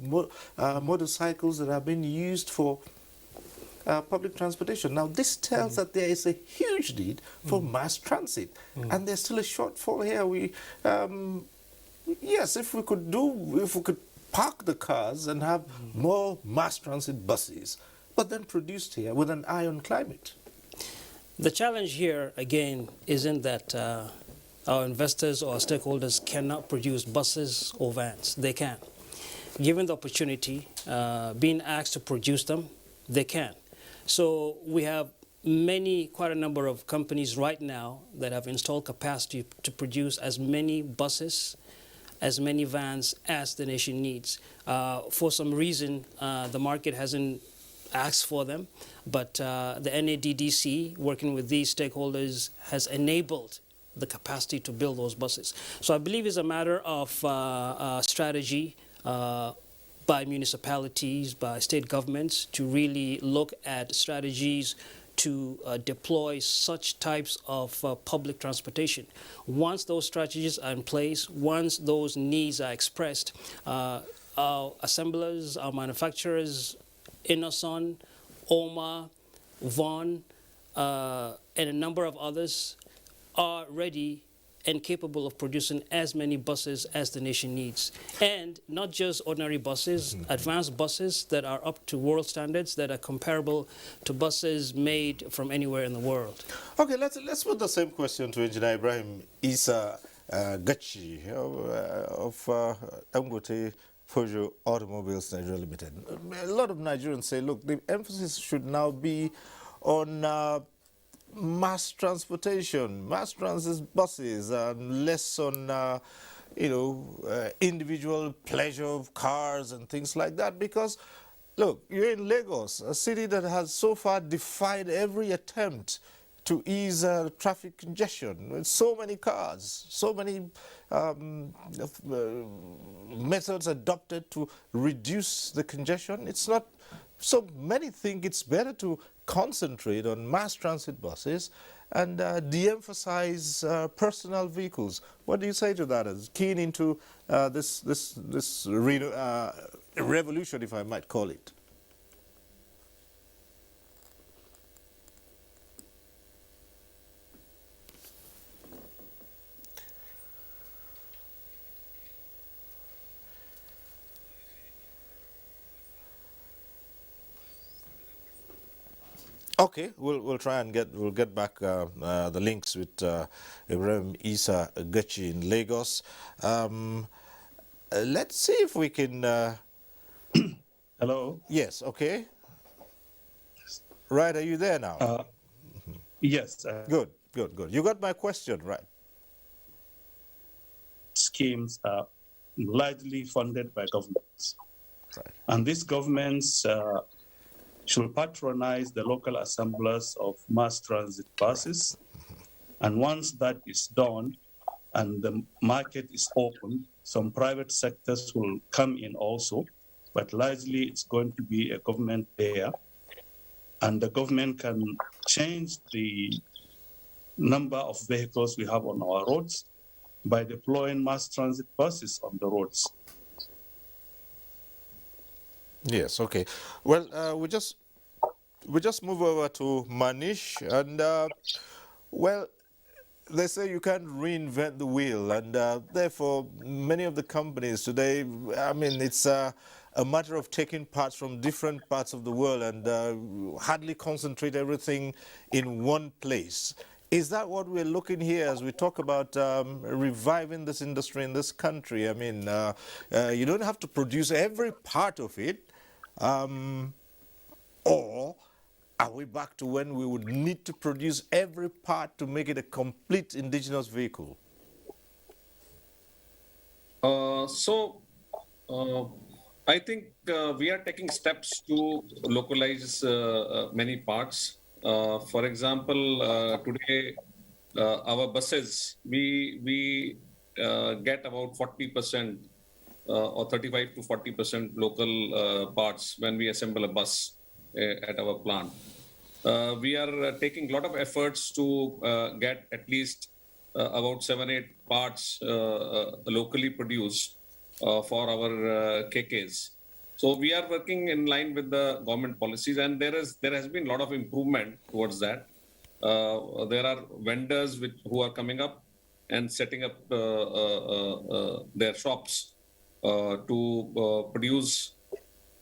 motorcycles that have been used for public transportation. Now, this tells that there is a huge need for mass transit, and there's still a shortfall here. Yes, if we could park the cars and have more mass transit buses, but then produced here with an eye on climate. The challenge here, again, isn't that our investors or our stakeholders cannot produce buses or vans. They can. Given the opportunity, being asked to produce them, they can. So we have quite a number of companies right now that have installed capacity to produce as many buses, as many vans as the nation needs. For some reason, the market hasn't asked for them, but the NADDC, working with these stakeholders, has enabled the capacity to build those buses. So I believe it's a matter of strategy by municipalities, by state governments, to really look at strategies to deploy such types of public transportation. Once those strategies are in place, once those needs are expressed, our assemblers, our manufacturers, Innoson, Oma, Vaughan, and a number of others are ready and capable of producing as many buses as the nation needs. And not just ordinary buses, advanced buses that are up to world standards, that are comparable to buses made from anywhere in the world. Okay, let's put the same question to Engineer Ibrahim Isa Gachi of Dangote Peugeot Automobiles Nigeria Limited. A lot of Nigerians say, look, the emphasis should now be on mass transportation, mass transit buses, and less on, individual pleasure of cars and things like that. Because, look, you're in Lagos, a city that has so far defied every attempt to ease traffic congestion. With so many cars, so many methods adopted to reduce the congestion. It's not, so many think it's better to concentrate on mass transit buses and de-emphasize personal vehicles. What do you say to that as keen into this revolution, if I might call it? Okay, we'll try and we'll get back the links with Ibrahim Isa Gachi in Lagos. Let's see if we can. Hello. Yes. Okay. Right. Are you there now? Yes. Good. You got my question right. Schemes are largely funded by governments. And these governments should patronize the local assemblers of mass transit buses. And once that is done and the market is open, some private sectors will come in also, but largely it's going to be a government there. And the government can change the number of vehicles we have on our roads by deploying mass transit buses on the roads. Yes, okay. Well, we just move over to Manish, and well, they say you can't reinvent the wheel, and therefore many of the companies today, I mean, it's a matter of taking parts from different parts of the world and hardly concentrate everything in one place. Is that what we're looking here as we talk about reviving this industry in this country? I mean, you don't have to produce every part of it, or are we back to when we would need to produce every part to make it a complete indigenous vehicle? I think we are taking steps to localize many parts. For example, today our buses, we get about 40% or 35 to 40% local parts when we assemble a bus at our plant. We are taking a lot of efforts to get at least about 7-8 parts locally produced for our KKs. So we are working in line with the government policies, and there has been a lot of improvement towards that. There are vendors who are coming up and setting up their shops to produce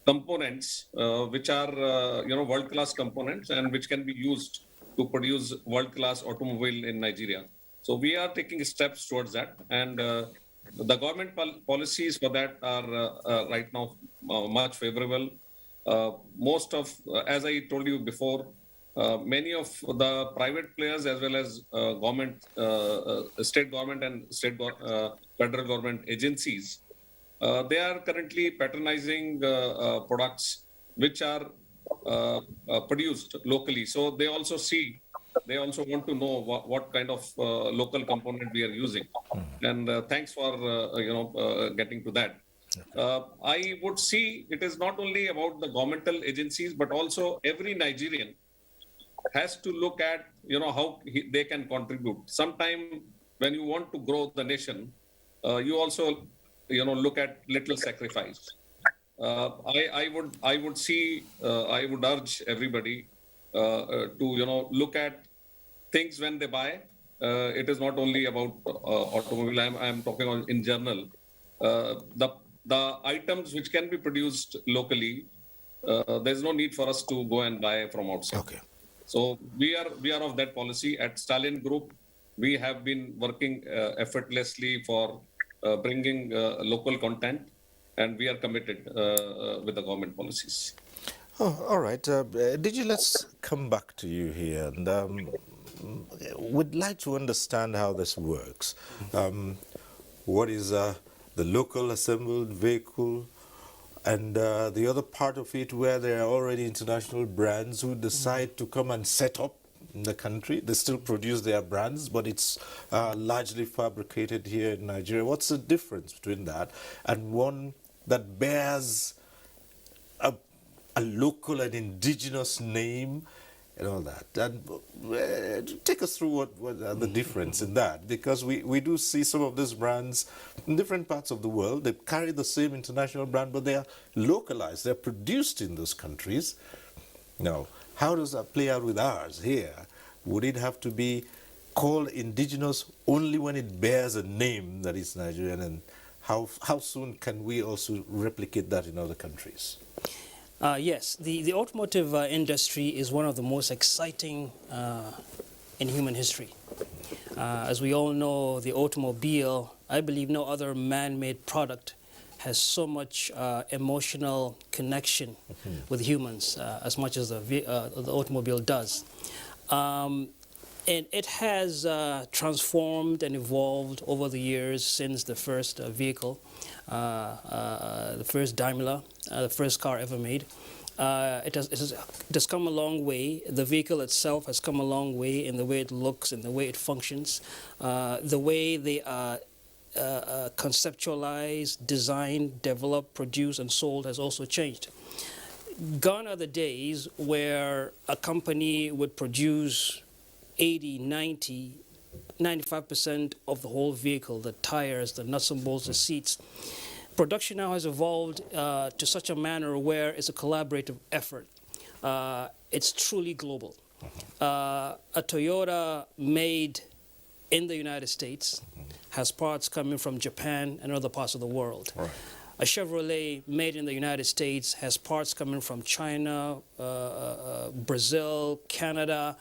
components which are world-class components and which can be used to produce world-class automobile in Nigeria. So we are taking steps towards that, and the government policies for that are right now much favorable. Most of, as I told you before, many of the private players as well as government, state government and federal government agencies, they are currently patronizing products which are produced locally. So they also want to know what kind of local component we are using. And thanks for getting to that. I would see it is not only about the governmental agencies, but also every Nigerian has to look at how they can contribute. Sometime when you want to grow the nation, you also look at little sacrifice. I would urge everybody to look at things when they buy. It is not only about automobile. I'm talking in general. The items which can be produced locally, there's no need for us to go and buy from outside. Okay. So we are of that policy at Stallion Group. We have been working effortlessly for bringing local content, and we are committed with the government policies. Oh, all right. Digi, let's come back to you here. And we'd like to understand how this works. What is the local assembled vehicle? And the other part of it where there are already international brands who decide to come and set up in the country. They still produce their brands, but it's largely fabricated here in Nigeria. What's the difference between that and one that bears a local and indigenous name and all that? And take us through what are the difference in that, because we do see some of these brands in different parts of the world. They carry the same international brand, but they are localized. They're produced in those countries. Now, how does that play out with ours here? Would it have to be called indigenous only when it bears a name that is Nigerian? And how soon can we also replicate that in other countries? Yes, the automotive industry is one of the most exciting in human history. As we all know, the automobile, I believe no other man-made product has so much emotional connection with humans as much as the automobile does. And it has transformed and evolved over the years since the first vehicle. the first Daimler, the first car ever made. It has come a long way. The vehicle itself has come a long way in the way it looks, in the way it functions, the way they are conceptualized, designed, developed, produced, and sold has also changed. Gone are the days where a company would produce 80, 90, 95% of the whole vehicle, the tires, the nuts and bolts, the seats. Production now has evolved to such a manner where it's a collaborative effort. It's truly global. A Toyota made in the United States has parts coming from Japan and other parts of the world. Right. A Chevrolet made in the United States has parts coming from China, Brazil, Canada,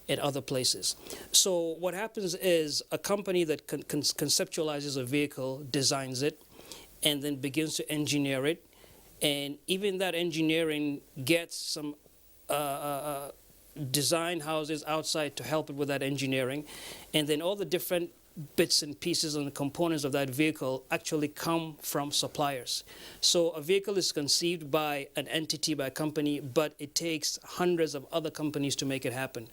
and other places. So what happens is a company that conceptualizes a vehicle, designs it, and then begins to engineer it. And even that engineering gets some design houses outside to help it with that engineering. And then all the different bits and pieces and the components of that vehicle actually come from suppliers. So a vehicle is conceived by an entity, by a company, but it takes hundreds of other companies to make it happen,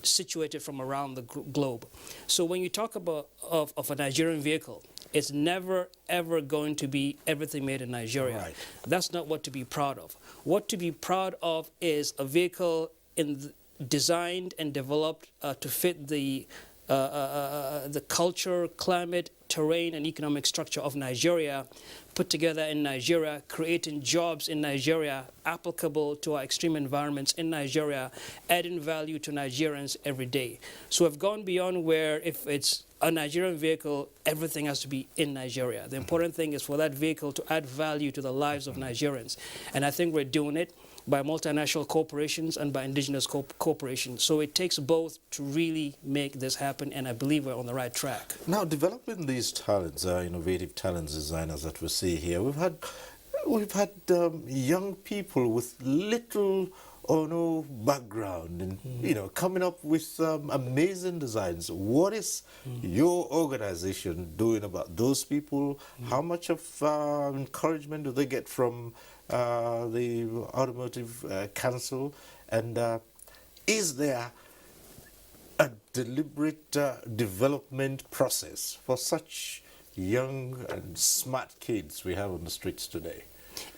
situated from around the globe. So when you talk about of a Nigerian vehicle, it's never ever going to be everything made in Nigeria. Right. That's not what to be proud of. What to be proud of is a vehicle designed and developed to fit the culture, climate, terrain, and economic structure of Nigeria, put together in Nigeria, creating jobs in Nigeria, applicable to our extreme environments in Nigeria, adding value to Nigerians every day. So we've gone beyond where if it's a Nigerian vehicle, everything has to be in Nigeria. The important thing is for that vehicle to add value to the lives of Nigerians. And I think we're doing it by multinational corporations and by indigenous corporations. So it takes both to really make this happen, and I believe we're on the right track. Now, developing these talents, innovative talents, designers that we see here, we've had young people with little or no background, and coming up with amazing designs. What is your organization doing about those people? How much of encouragement do they get from the Automotive Council? And is there a deliberate development process for such young and smart kids we have on the streets today?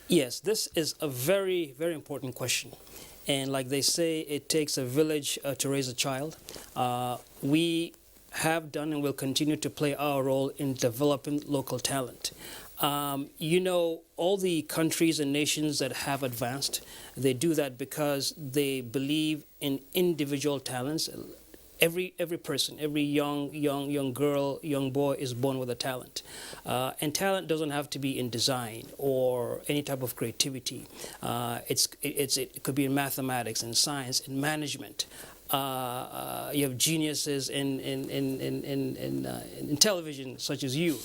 Yes, this is a very, very important question. And like they say, it takes a village to raise a child. We have done and will continue to play our role in developing local talent. All the countries and nations that have advanced, they do that because they believe in individual talents. Every person, every young girl, young boy is born with a talent. And talent doesn't have to be in design or any type of creativity. It could be in mathematics, in science, in management. You have geniuses in television, such as you.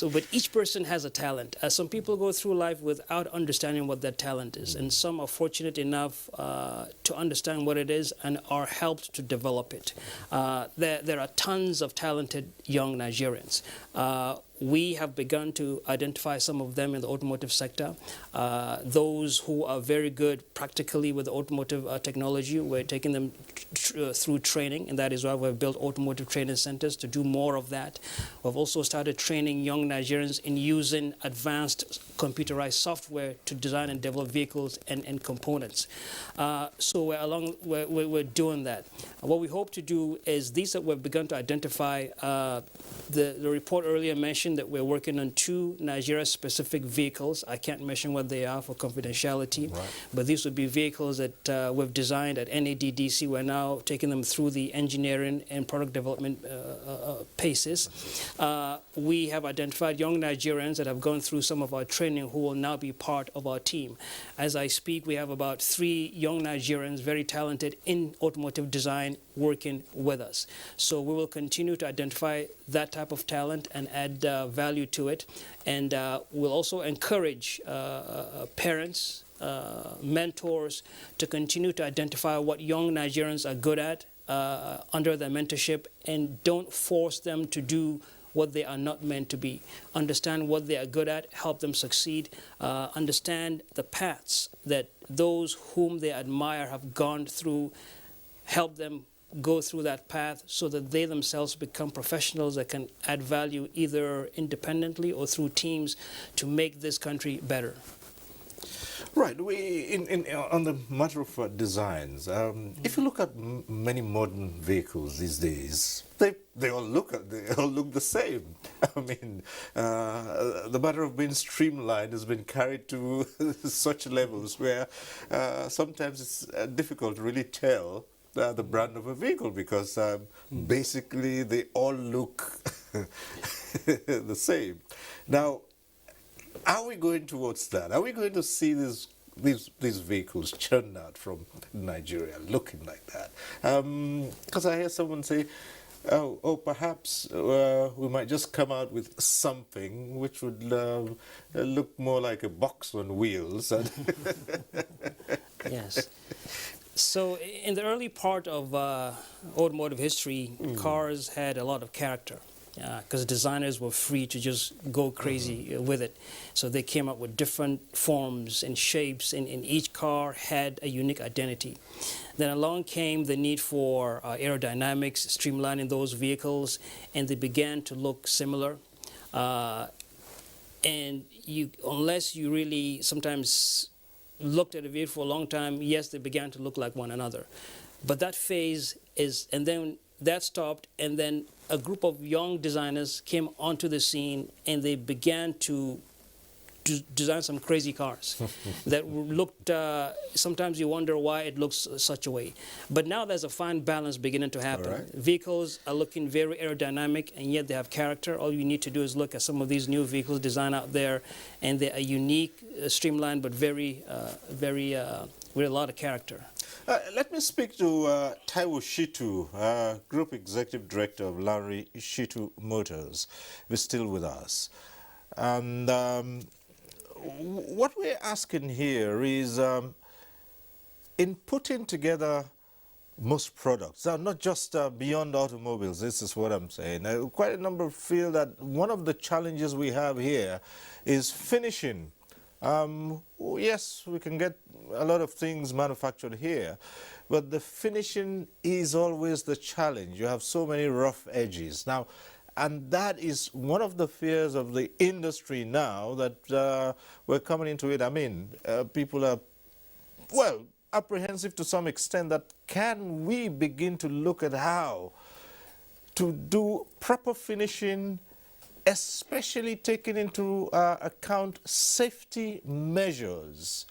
But each person has a talent. Some people go through life without understanding what their talent is, and some are fortunate enough to understand what it is and are helped to develop it. There are tons of talented young Nigerians. We have begun to identify some of them in the automotive sector. Those who are very good practically with automotive technology, we're taking them through training, and that is why we've built automotive training centers to do more of that. We've also started training young Nigerians in using advanced computerized software to design and develop vehicles and components. So we're doing that. What we hope to do is these that we've begun to identify. The report earlier mentioned that we're working on 2 Nigeria-specific vehicles. I can't mention what they are for confidentiality, right. But these would be vehicles that we've designed at NADDC. We're now taking them through the engineering and product development paces. We have identified young Nigerians that have gone through some of our training who will now be part of our team. As I speak, we have about 3 young Nigerians, very talented in automotive design, working with us. So we will continue to identify that type of talent and add value to it. And we'll also encourage parents, mentors to continue to identify what young Nigerians are good at under their mentorship, and don't force them to do what they are not meant to be, understand what they are good at, help them succeed, understand the paths that those whom they admire have gone through, help them go through that path so that they themselves become professionals that can add value either independently or through teams to make this country better. Right. On the matter of designs, if you look at many modern vehicles these days, they all look the same. I mean, the matter of being streamlined has been carried to such levels where sometimes it's difficult to really tell the brand of a vehicle because basically they all look the same. Now, are we going towards that? Are we going to see these vehicles churned out from Nigeria looking like that? Because I hear someone say, oh, perhaps we might just come out with something which would look more like a box on wheels. Yes. So in the early part of automotive history, cars had a lot of character because designers were free to just go crazy with it. So they came up with different forms and shapes, and each car had a unique identity. Then along came the need for aerodynamics, streamlining those vehicles, and they began to look similar. And unless you really sometimes looked at a vehicle for a long time, yes, they began to look like one another. But that phase and then that stopped, and then a group of young designers came onto the scene, and they began to design some crazy cars that looked, sometimes you wonder why it looks such a way. But now there's a fine balance beginning to happen. Right. Vehicles are looking very aerodynamic, and yet they have character. All you need to do is look at some of these new vehicles designed out there, and they are unique, streamlined, but very with a lot of character. Let me speak to Taiwo Shitu, Group Executive Director of Larry Shitu Motors, who's still with us. And what we're asking here is, in putting together most products, not just beyond automobiles, this is what I'm saying. Quite a number feel that one of the challenges we have here is finishing. Yes, we can get a lot of things manufactured here, but the finishing is always the challenge. You have so many rough edges. Now, and that is one of the fears of the industry now that we're coming into it. I mean, people are, well, apprehensive to some extent that can we begin to look at how to do proper finishing, especially taking into account safety measures,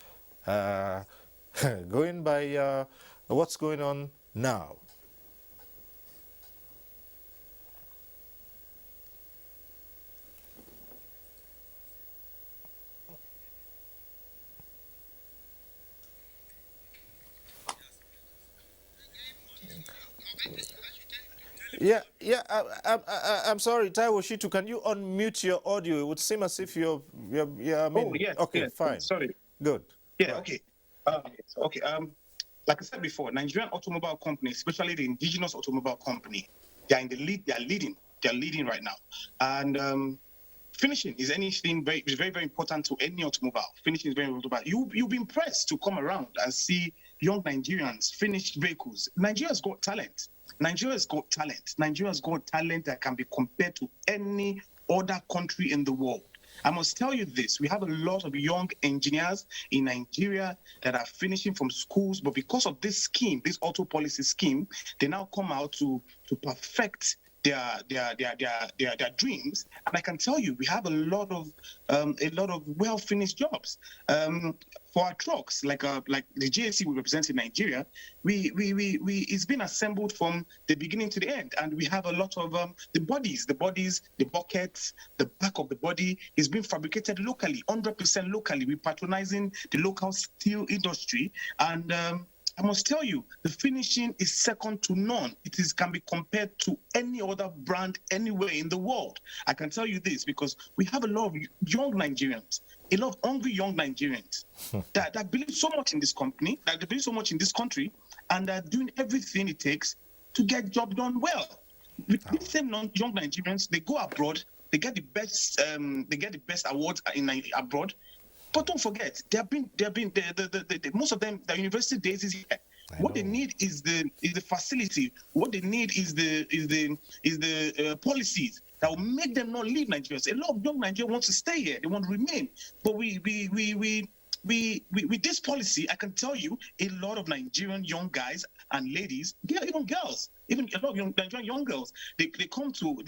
going by what's going on now. I'm sorry, Taiwo Shitu, can you unmute your audio? It would seem as if you're I mean, oh, yes. Okay, yes, fine. Sorry. Good. Yeah, right. Okay. Like I said before, Nigerian automobile companies, especially the indigenous automobile company, they are in the lead. They are leading right now. And finishing is very, very important to any automobile. Finishing is very important. You'll be impressed to come around and see young Nigerians finish vehicles. Nigeria's got talent. Nigeria's got talent that can be compared to any other country in the world. I must tell you this, we have a lot of young engineers in Nigeria that are finishing from schools, but because of this scheme, this auto policy scheme, they now come out to perfect their dreams. And I can tell you, we have a lot of well-finished jobs. For our trucks, like the GAC we represent in Nigeria, it's been assembled from the beginning to the end, and we have a lot of the bodies, the buckets, the back of the body is being fabricated locally, 100% locally. We're patronizing the local steel industry, and I must tell you, the finishing is second to none. Can be compared to any other brand anywhere in the world. I can tell you this because we have a lot of young Nigerians, a lot of hungry young Nigerians that believe so much in this company, that they believe so much in this country, and are doing everything it takes to get job done well. These same young Nigerians, they go abroad, they get the best awards abroad. But don't forget, most of them, their university days is here. What they need is the facility. What they need is the policies that will make them not leave Nigeria. A lot of young Nigerians want to stay here. They want to remain. But with this policy, I can tell you, a lot of Nigerian young guys and ladies, even girls, even a lot of Nigerian young girls, they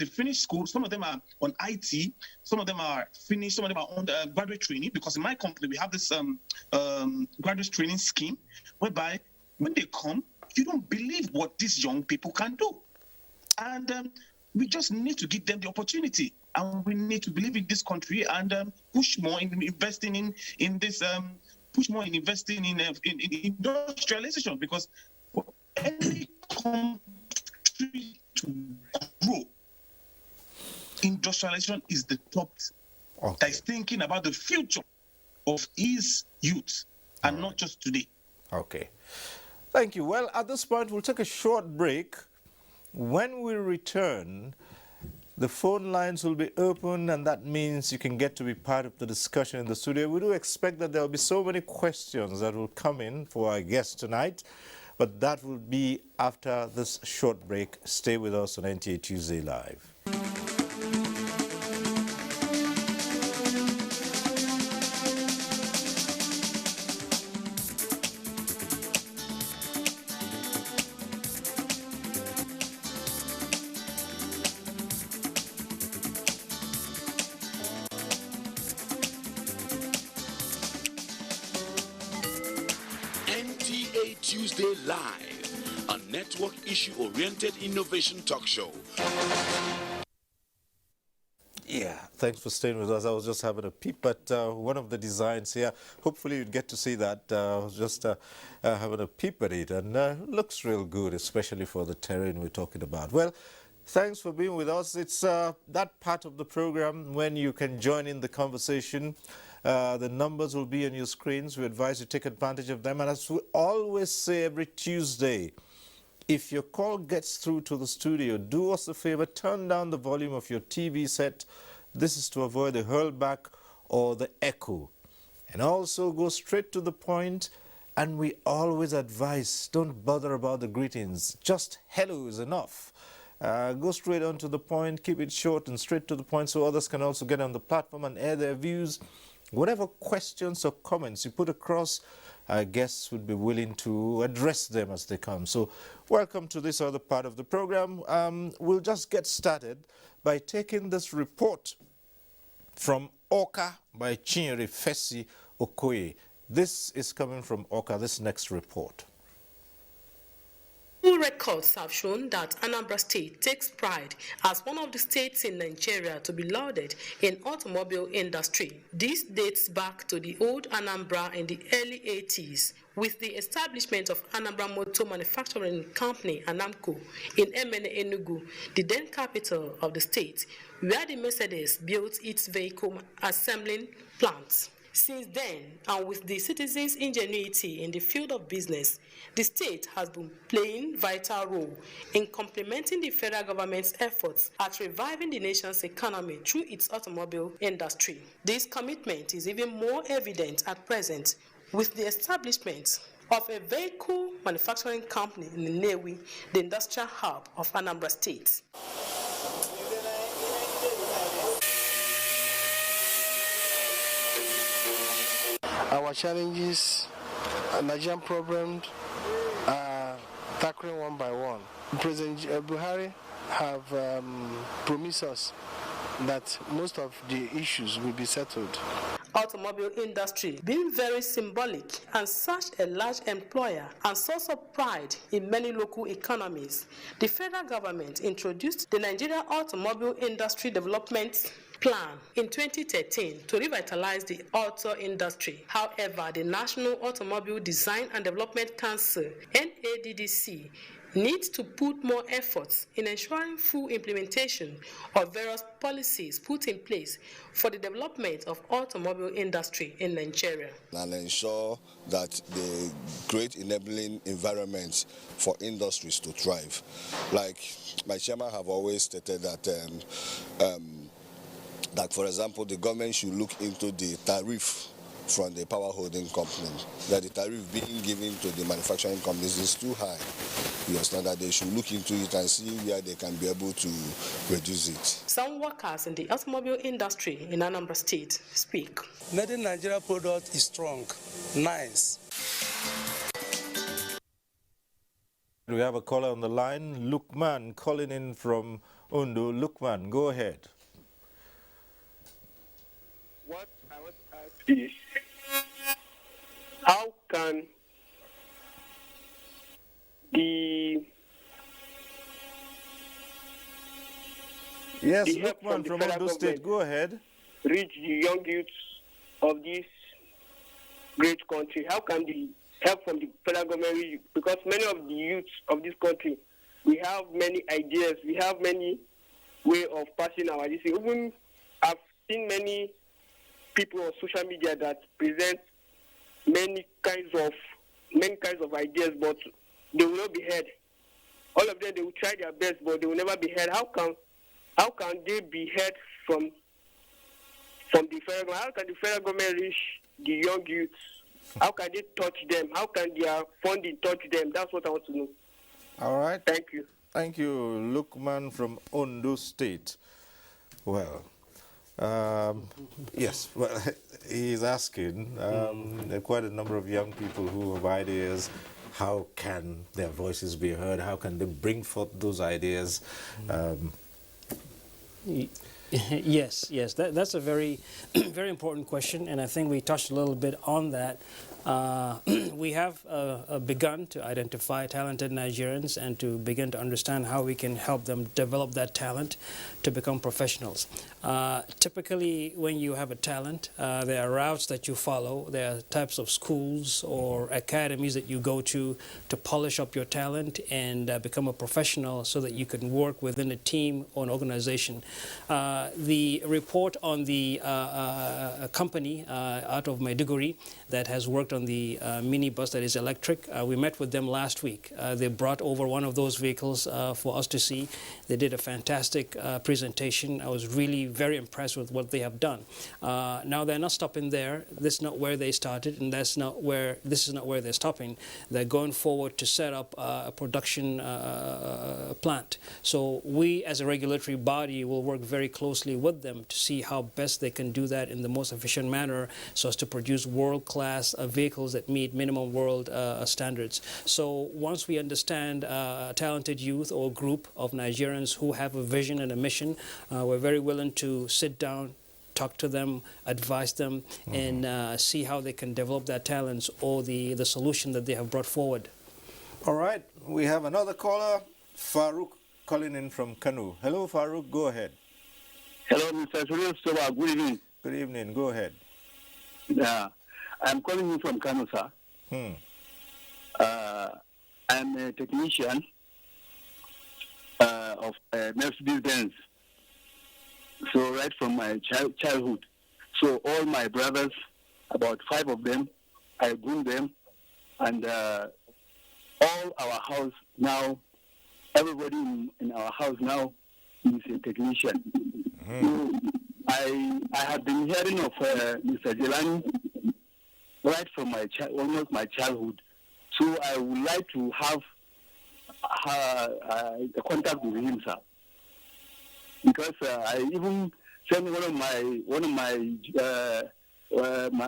finish school. Some of them are on IT. Some of them are finished. Some of them are on graduate training. Because in my company, we have this graduate training scheme, whereby when they come, you don't believe what these young people can do. And we just need to give them the opportunity. And we need to believe in this country and push more in investing in this, push more in investing in industrialization. Because for any country to grow, industrialization is the top that is thinking about the future of its youth and not just today. Okay. Thank you. Well, at this point, we'll take a short break. When we return, the phone lines will be open, and that means you can get to be part of the discussion in the studio. We do expect that there will be so many questions that will come in for our guests tonight, but that will be after this short break. Stay with us on NTA Tuesday Live. NTA Tuesday Live, a network issue-oriented innovation talk show. Yeah, thanks for staying with us. I was just having a peep at one of the designs here. Hopefully you'd get to see that. I was just having a peep at it, and it looks real good, especially for the terrain we're talking about. Well, thanks for being with us. It's that part of the program when you can join in the conversation. The numbers will be on your screens. We advise you take advantage of them. And as we always say every Tuesday, if your call gets through to the studio, do us a favor, turn down the volume of your TV set. This is to avoid the hurlback or the echo. And also go straight to the point. And we always advise, don't bother about the greetings. Just hello is enough. Go straight on to the point, keep it short and straight to the point so others can also get on the platform and air their views. Whatever questions or comments you put across, our guests would be willing to address them as they come. So welcome to this other part of the program. We'll just get started by taking this report from Oka by Chinyere Fesi Okoye. This is coming from Oka, this next report. Records have shown that Anambra State takes pride as one of the states in Nigeria to be lauded in automobile industry. This dates back to the old Anambra in the early 80s with the establishment of Anambra Motor Manufacturing Company, Anamco, in Emene, Enugu, the then capital of the state, where the Mercedes built its vehicle assembling plants. Since then, and with the citizens' ingenuity in the field of business, the state has been playing a vital role in complementing the federal government's efforts at reviving the nation's economy through its automobile industry. This commitment is even more evident at present with the establishment of a vehicle manufacturing company in Nnewi, the industrial hub of Anambra State. Our challenges, Nigerian problems are tackling one by one. President Buhari have promised us that most of the issues will be settled. Automobile industry being very symbolic and such a large employer and source of pride in many local economies, the federal government introduced the Nigeria Automobile Industry Development plan in 2013 to revitalize the auto industry. However, the National Automobile Design and Development Council, NADDC, needs to put more efforts in ensuring full implementation of various policies put in place for the development of automobile industry in Nigeria. And ensure that they create enabling environments for industries to thrive. Like my chairman have always stated that for example, the government should look into the tariff from the power holding company, that the tariff being given to the manufacturing companies is too high. You understand that they should look into it and see where they can be able to reduce it. Some workers in the automobile industry in Anambra State speak. Made in Nigeria product is strong, nice. We have a caller on the line, Lukman, calling in from Ondo. Lukman, go ahead. What I want to ask is, how can the Lukman from Ondo State, go ahead. Reach the young youths of this great country? How can the help from the federal government reach? Because many of the youths of this country, we have many ideas, we have many ways of passing our ideas. Even I've seen many people on social media that present many kinds of ideas, but they will not be heard. All of them, they will try their best, but they will never be heard. How can they be heard from the federal government? How can the federal government reach the young youths? How can they touch them? How can their funding touch them? That's what I want to know. All right. Thank you. Thank you, Lukman from Ondo State. Well, yes, well, he's asking, there are quite a number of young people who have ideas. How can their voices be heard? How can they bring forth those ideas? Yes, that's a very, very important question, and I think we touched a little bit on that. We have begun to identify talented Nigerians and to begin to understand how we can help them develop that talent to become professionals. Typically, when you have a talent, there are routes that you follow. There are types of schools or academies that you go to polish up your talent and become a professional so that you can work within a team or an organization. The report on the company out of Maiduguri that has worked on the minibus that is electric, we met with them last week. They brought over one of those vehicles for us to see. They did a fantastic presentation. I was really very impressed with what they have done. Now they're not stopping there. This is not where they started, and this is not where they're stopping. They're going forward to set up a production plant. So we, as a regulatory body, will work very closely with them to see how best they can do that in the most efficient manner so as to produce world-class vehicles that meet minimum world standards. So once we understand a talented youth or group of Nigerians who have a vision and a mission, we're very willing to sit down, talk to them, advise them, and see how they can develop their talents or the solution that they have brought forward. All right, we have another caller, Farouk, calling in from Kanu. Hello, Farouk, go ahead. Hello, Mr. Surya. Good evening. Good evening, go ahead. Yeah, I'm calling you from Kanu, sir. I'm a technician of Mercedes-Benz. So right from my childhood. So all my brothers, about 5 of them, I groomed them, and all our house now, everybody in our house now is a technician. So I have been hearing of Mr. Jelani right from almost my childhood. So I would like to have a contact with him, sir, because I even sent one of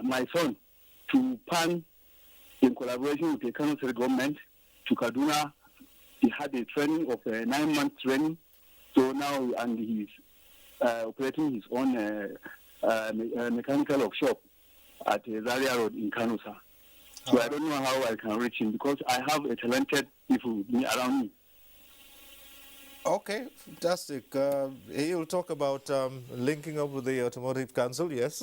my son to Pan in collaboration with the Kano State government to Kaduna. He had a training of a 9-month training. So now, and he's operating his own mechanical workshop at Zaria Road in Kano, sir. So I don't know how I can reach him because I have a talented people with me around me. Okay, fantastic. You'll talk about linking up with the Automotive Council, yes?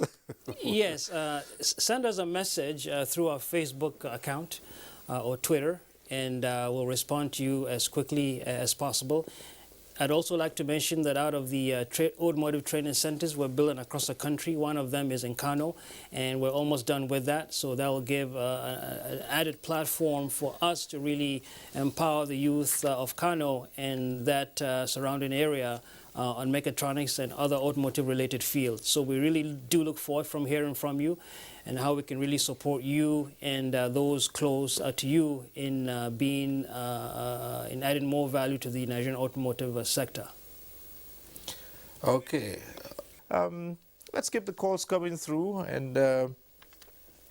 Yes, send us a message through our Facebook account or Twitter, and we'll respond to you as quickly as possible. I'd also like to mention that out of the automotive training centers we're building across the country, one of them is in Kano, and we're almost done with that. So that will give an added platform for us to really empower the youth of Kano and that surrounding area on mechatronics and other automotive-related fields. So we really do look forward from hearing from you and how we can really support you and those close to you in in adding more value to the Nigerian automotive sector. Okay. Let's keep the calls coming through, and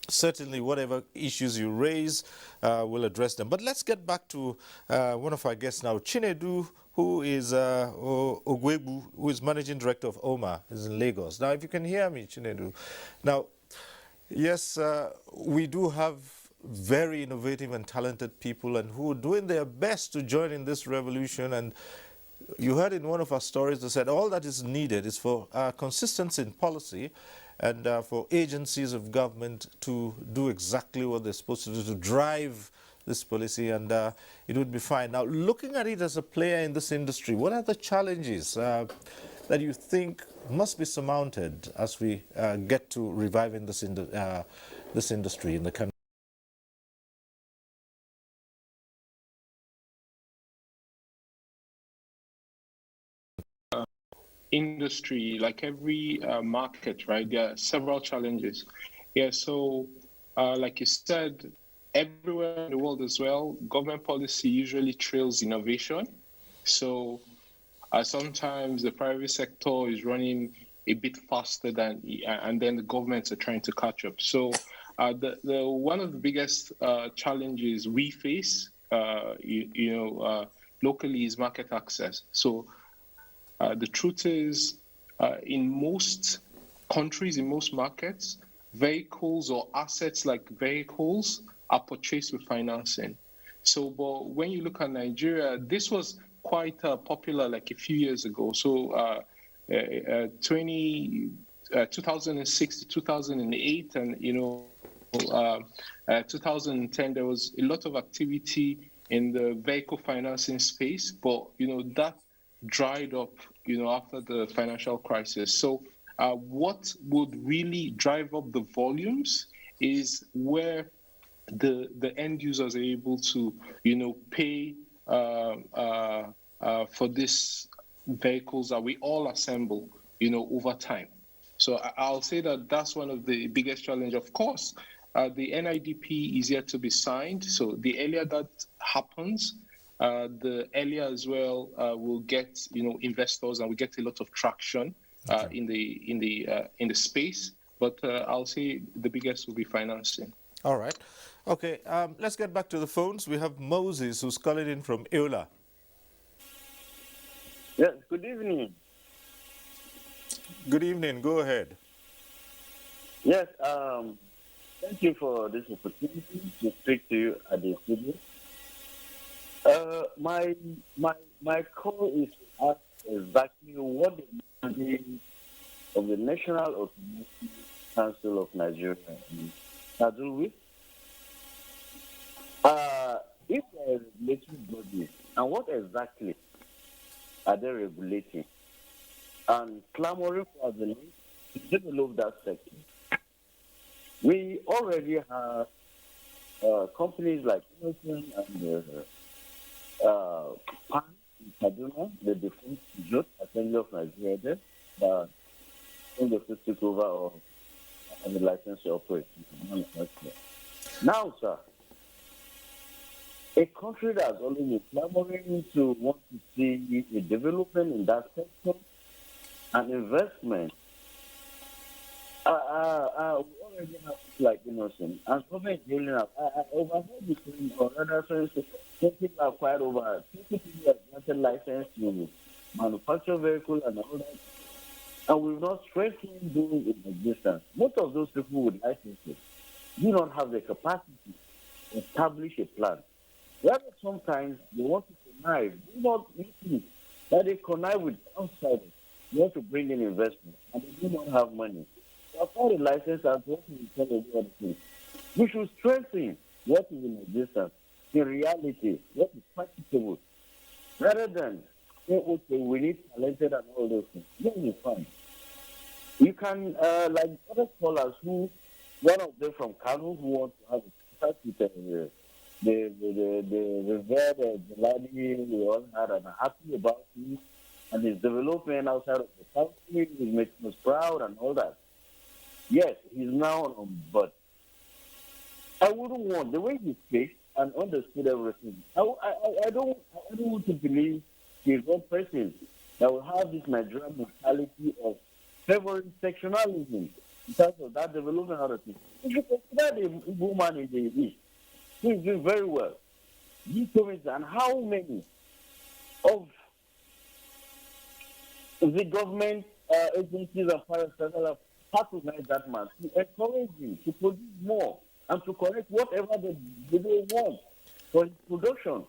certainly whatever issues you raise, we'll address them. But let's get back to one of our guests now, Chinedu, who is Ogwebu, who is Managing Director of OMA, is in Lagos. Now, if you can hear me, Chinedu. Now, yes, we do have very innovative and talented people and who are doing their best to join in this revolution. And you heard in one of our stories that said all that is needed is for consistency in policy and for agencies of government to do exactly what they're supposed to do, to drive this policy, and it would be fine. Now, looking at it as a player in this industry, what are the challenges that you think must be surmounted as we get to reviving this industry in the country? Industry, like every market, right? There are several challenges. Yeah, so like you said, everywhere in the world as well, government policy usually trails innovation. So sometimes the private sector is running a bit faster than, and then the governments are trying to catch up. So the one of the biggest challenges we face, locally is market access. So the truth is, in most countries, in most markets, vehicles or assets like vehicles are purchased with financing. So, but when you look at Nigeria, this was quite popular like a few years ago. So 2006 to 2008 and 2010, there was a lot of activity in the vehicle financing space, but that dried up after the financial crisis. So what would really drive up the volumes is where the end users are able to pay for these vehicles that we all assemble over time. So I'll say that that's one of the biggest challenge. Of course, the NIDP is yet to be signed. So the earlier that happens, the earlier as well we'll get investors, and we get a lot of traction in the space. But I'll say the biggest will be financing. All right. Okay. Let's get back to the phones. We have Moses, who's calling in from Eula. Yes. Good evening. Good evening. Go ahead. Yes. Thank you for this opportunity to speak to you at the studio. My call is to ask exactly what the mandate of the National Automotive Council of Nigeria is do with. If they are regulatory bodies, and what exactly are they regulating? And clamoring for the need to develop that sector. We already have companies like Innocent and PAN in Kaduna, the Defense Youth Assembly of Nigeria, that the took over and the license to operate. Now, sir, a country that has always been clamoring to want to see a development in that sector and investment. We already have like Innocent and government dealing up. I overheard between other friends, people acquired over 50 people have granted license to manufacture vehicles and all that. And we've not strengthened those in existence. Most of those people with licenses do not have the capacity to establish a plan. Rather, sometimes they want to connive, do not listen that they connive with outsiders. They want to bring in investment, and they do not have money. So apply the license and what we tell everybody things. We should strengthen what is in existence, in reality, what is practicable, rather than say, okay, we need talented and all those things. Then it's fine. You can, like other scholars who, one of them from Kano, who wants to have a contact with the revered Jelani we all had and are happy about him and his development outside of the country, he's making us proud and all that. Yes, he's now on, but I wouldn't want the way he speaks and understood everything. I don't want to believe he's one person that will have this Nigerian mentality of favoring sectionalism in terms of that development out of things. If you consider the woman in the East, he's doing very well. He told me, and how many of the government agencies and parastatals have patronized that man to encourage him to produce more and to correct whatever they don't want for his production.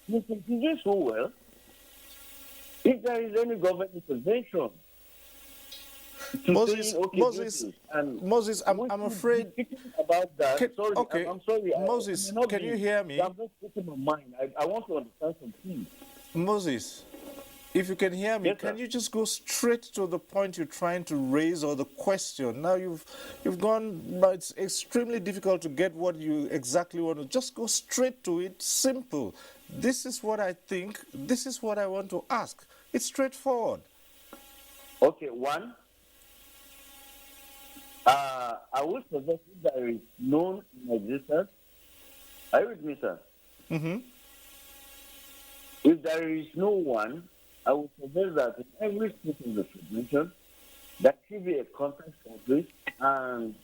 He's doing so well. If there is any government intervention, Moses, I'm afraid about that. I'm sorry. Moses, can you hear me? I'm just putting my mind. I want to understand some things. Moses, if you can hear me, yes, can you just go straight to the point you're trying to raise or the question? Now you've gone, but it's extremely difficult to get what you exactly want to. Just go straight to it. Simple. This is what I think. This is what I want to ask. It's straightforward. Okay, one. I would suggest that there is known in existence. Are you with me, sir? Mm-hmm. If there is no one, I would suggest that in every state of the federation, there should be a contact office and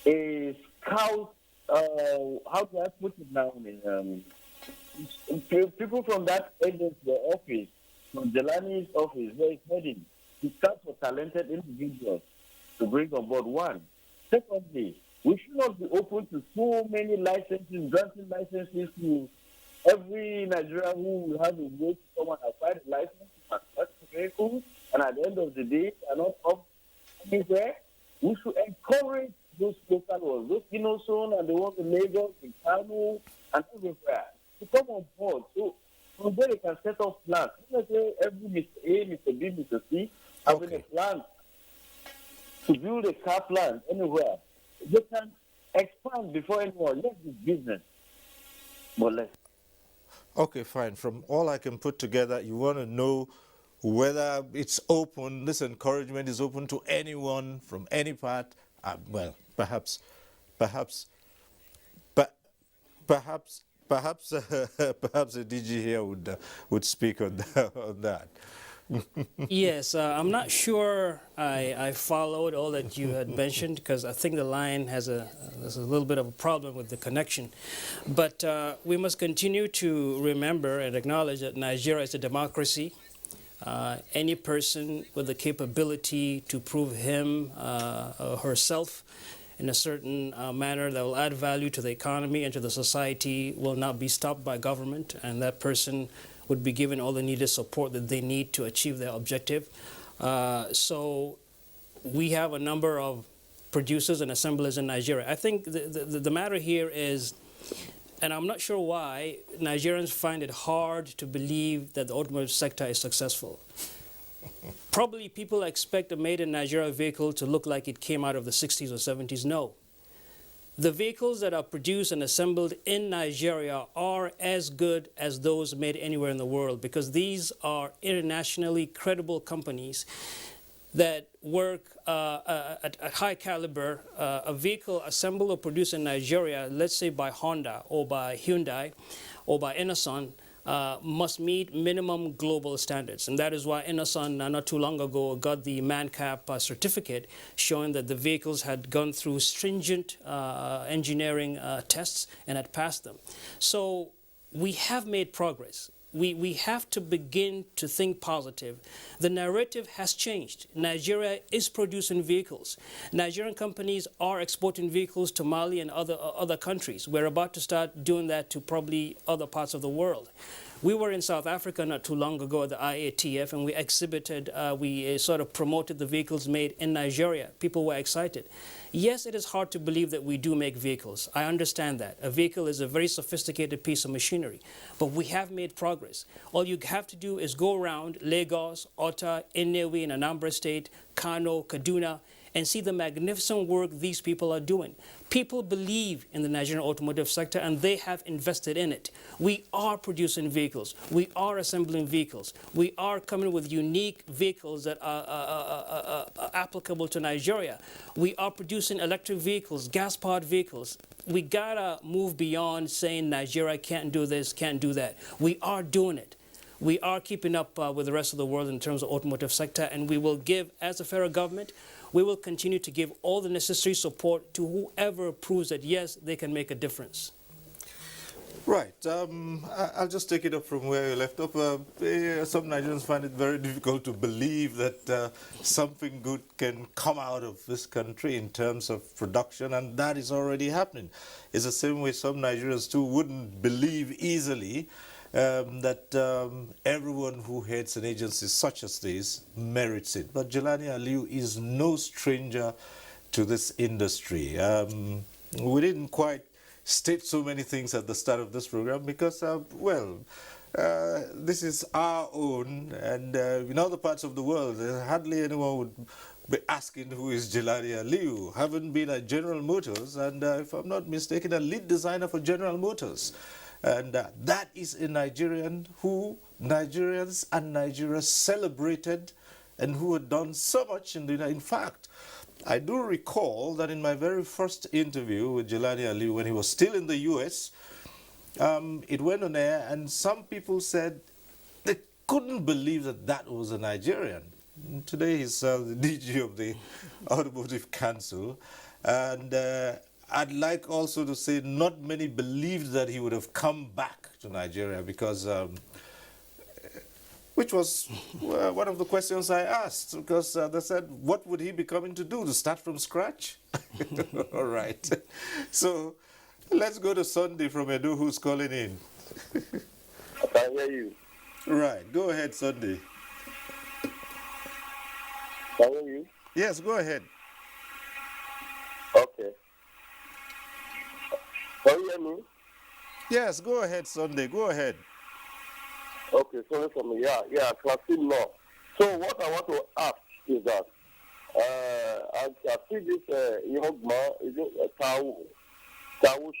a scout. How do I put it now? People from that agency or office, from Jelani's office, where it's heading, to scout for talented individuals to bring on board. One. Secondly, we should not be open to so many licenses, granting licenses to every Nigerian who will have a way to come and apply the license to manufacture vehicles, and at the end of the day, they are not up anywhere. We should encourage those local ones, those Innocent and the ones in Lagos, in Kano, and everywhere, to come on board. So from there, they can set up plans. Let's say every Mr. A, Mr. B, Mr. C having a plan to build a car plant anywhere. They can expand before anyone. Let this business. More or less. Okay, fine. From all I can put together, you want to know whether it's open, this encouragement is open to anyone from any part. Well, perhaps a DG here would speak on that. Yes, I'm not sure I followed all that you had mentioned because I think the line has there's a little bit of a problem with the connection. But we must continue to remember and acknowledge that Nigeria is a democracy. Any person with the capability to prove him or herself in a certain manner that will add value to the economy and to the society will not be stopped by government, and that person would be given all the needed support that they need to achieve their objective. So we have a number of producers and assemblers in Nigeria. I think the matter here is, and I'm not sure why, Nigerians find it hard to believe that the automotive sector is successful. Probably people expect a made-in-Nigeria vehicle to look like it came out of the 60s or 70s. No. The vehicles that are produced and assembled in Nigeria are as good as those made anywhere in the world because these are internationally credible companies that work at a high caliber. A vehicle assembled or produced in Nigeria, let's say by Honda or by Hyundai or by Innoson, must meet minimum global standards. And that is why Innoson not too long ago got the MANCAP certificate showing that the vehicles had gone through stringent engineering tests and had passed them. So we have made progress. We have to begin to think positive. The narrative has changed. Nigeria is producing vehicles. Nigerian companies are exporting vehicles to Mali and other countries. We're about to start doing that to probably other parts of the world. We were in South Africa not too long ago at the IATF, and we exhibited, we sort of promoted the vehicles made in Nigeria. People were excited. Yes, it is hard to believe that we do make vehicles. I understand that. A vehicle is a very sophisticated piece of machinery, but we have made progress. All you have to do is go around Lagos, Ota, Nnewi in Anambra State, Kano, Kaduna, and see the magnificent work these people are doing. People believe in the Nigerian automotive sector and they have invested in it. We are producing vehicles. We are assembling vehicles. We are coming with unique vehicles that are applicable to Nigeria. We are producing electric vehicles, gas-powered vehicles. We gotta move beyond saying Nigeria can't do this, can't do that. We are doing it. We are keeping up with the rest of the world in terms of automotive sector, and we will give, as a federal government, we will continue to give all the necessary support to whoever proves that, yes, they can make a difference. Right. I'll just take it up from where you left off. Some Nigerians find it very difficult to believe that something good can come out of this country in terms of production, and that is already happening. It's the same way some Nigerians too wouldn't believe easily that everyone who heads an agency such as this merits it. But Jelani Aliu is no stranger to this industry. We didn't quite state so many things at the start of this program because, this is our own, and in other parts of the world, hardly anyone would be asking who is Jelani Aliu, having been at General Motors, and if I'm not mistaken, a lead designer for General Motors. And that is a Nigerian who Nigerians and Nigeria celebrated and who had done so much in the... In fact, I do recall that in my very first interview with Jelani Aliu when he was still in the US, it went on air and some people said they couldn't believe that that was a Nigerian. And today he's the DG of the Automotive Council, and I'd like also to say not many believed that he would have come back to Nigeria because, which was one of the questions I asked, because they said, what would he be coming to do, to start from scratch? All right. So let's go to Sunday from Edo, who's calling in. I can hear you. Right. Go ahead, Sunday. Can I hear you? Yes, go ahead. Okay. Can you hear me? Yes, go ahead, Sunday. Go ahead. Okay, sorry for me. Yeah, classic law. So what I want to ask is that I see this young man, is it Tawu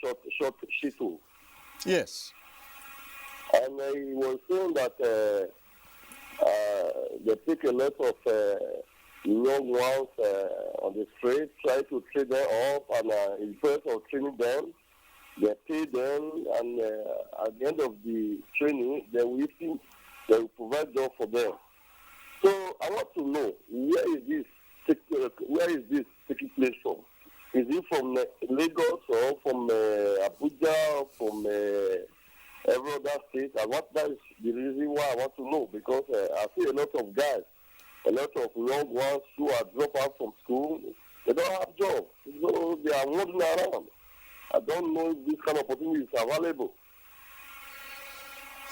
short Shitu? Yes. And he was saying that they pick a lot of young ones on the street, try to train them up, and in place of training them, they pay them, and at the end of the training, they will provide job for them. So I want to know, where is this taking place from? Is it from Lagos or from Abuja or from every other state? That is the reason why I want to know, because I see a lot of guys, a lot of young ones who are dropped out from school. They don't have jobs, so they are wandering around. I don't know if this kind of opportunity is available.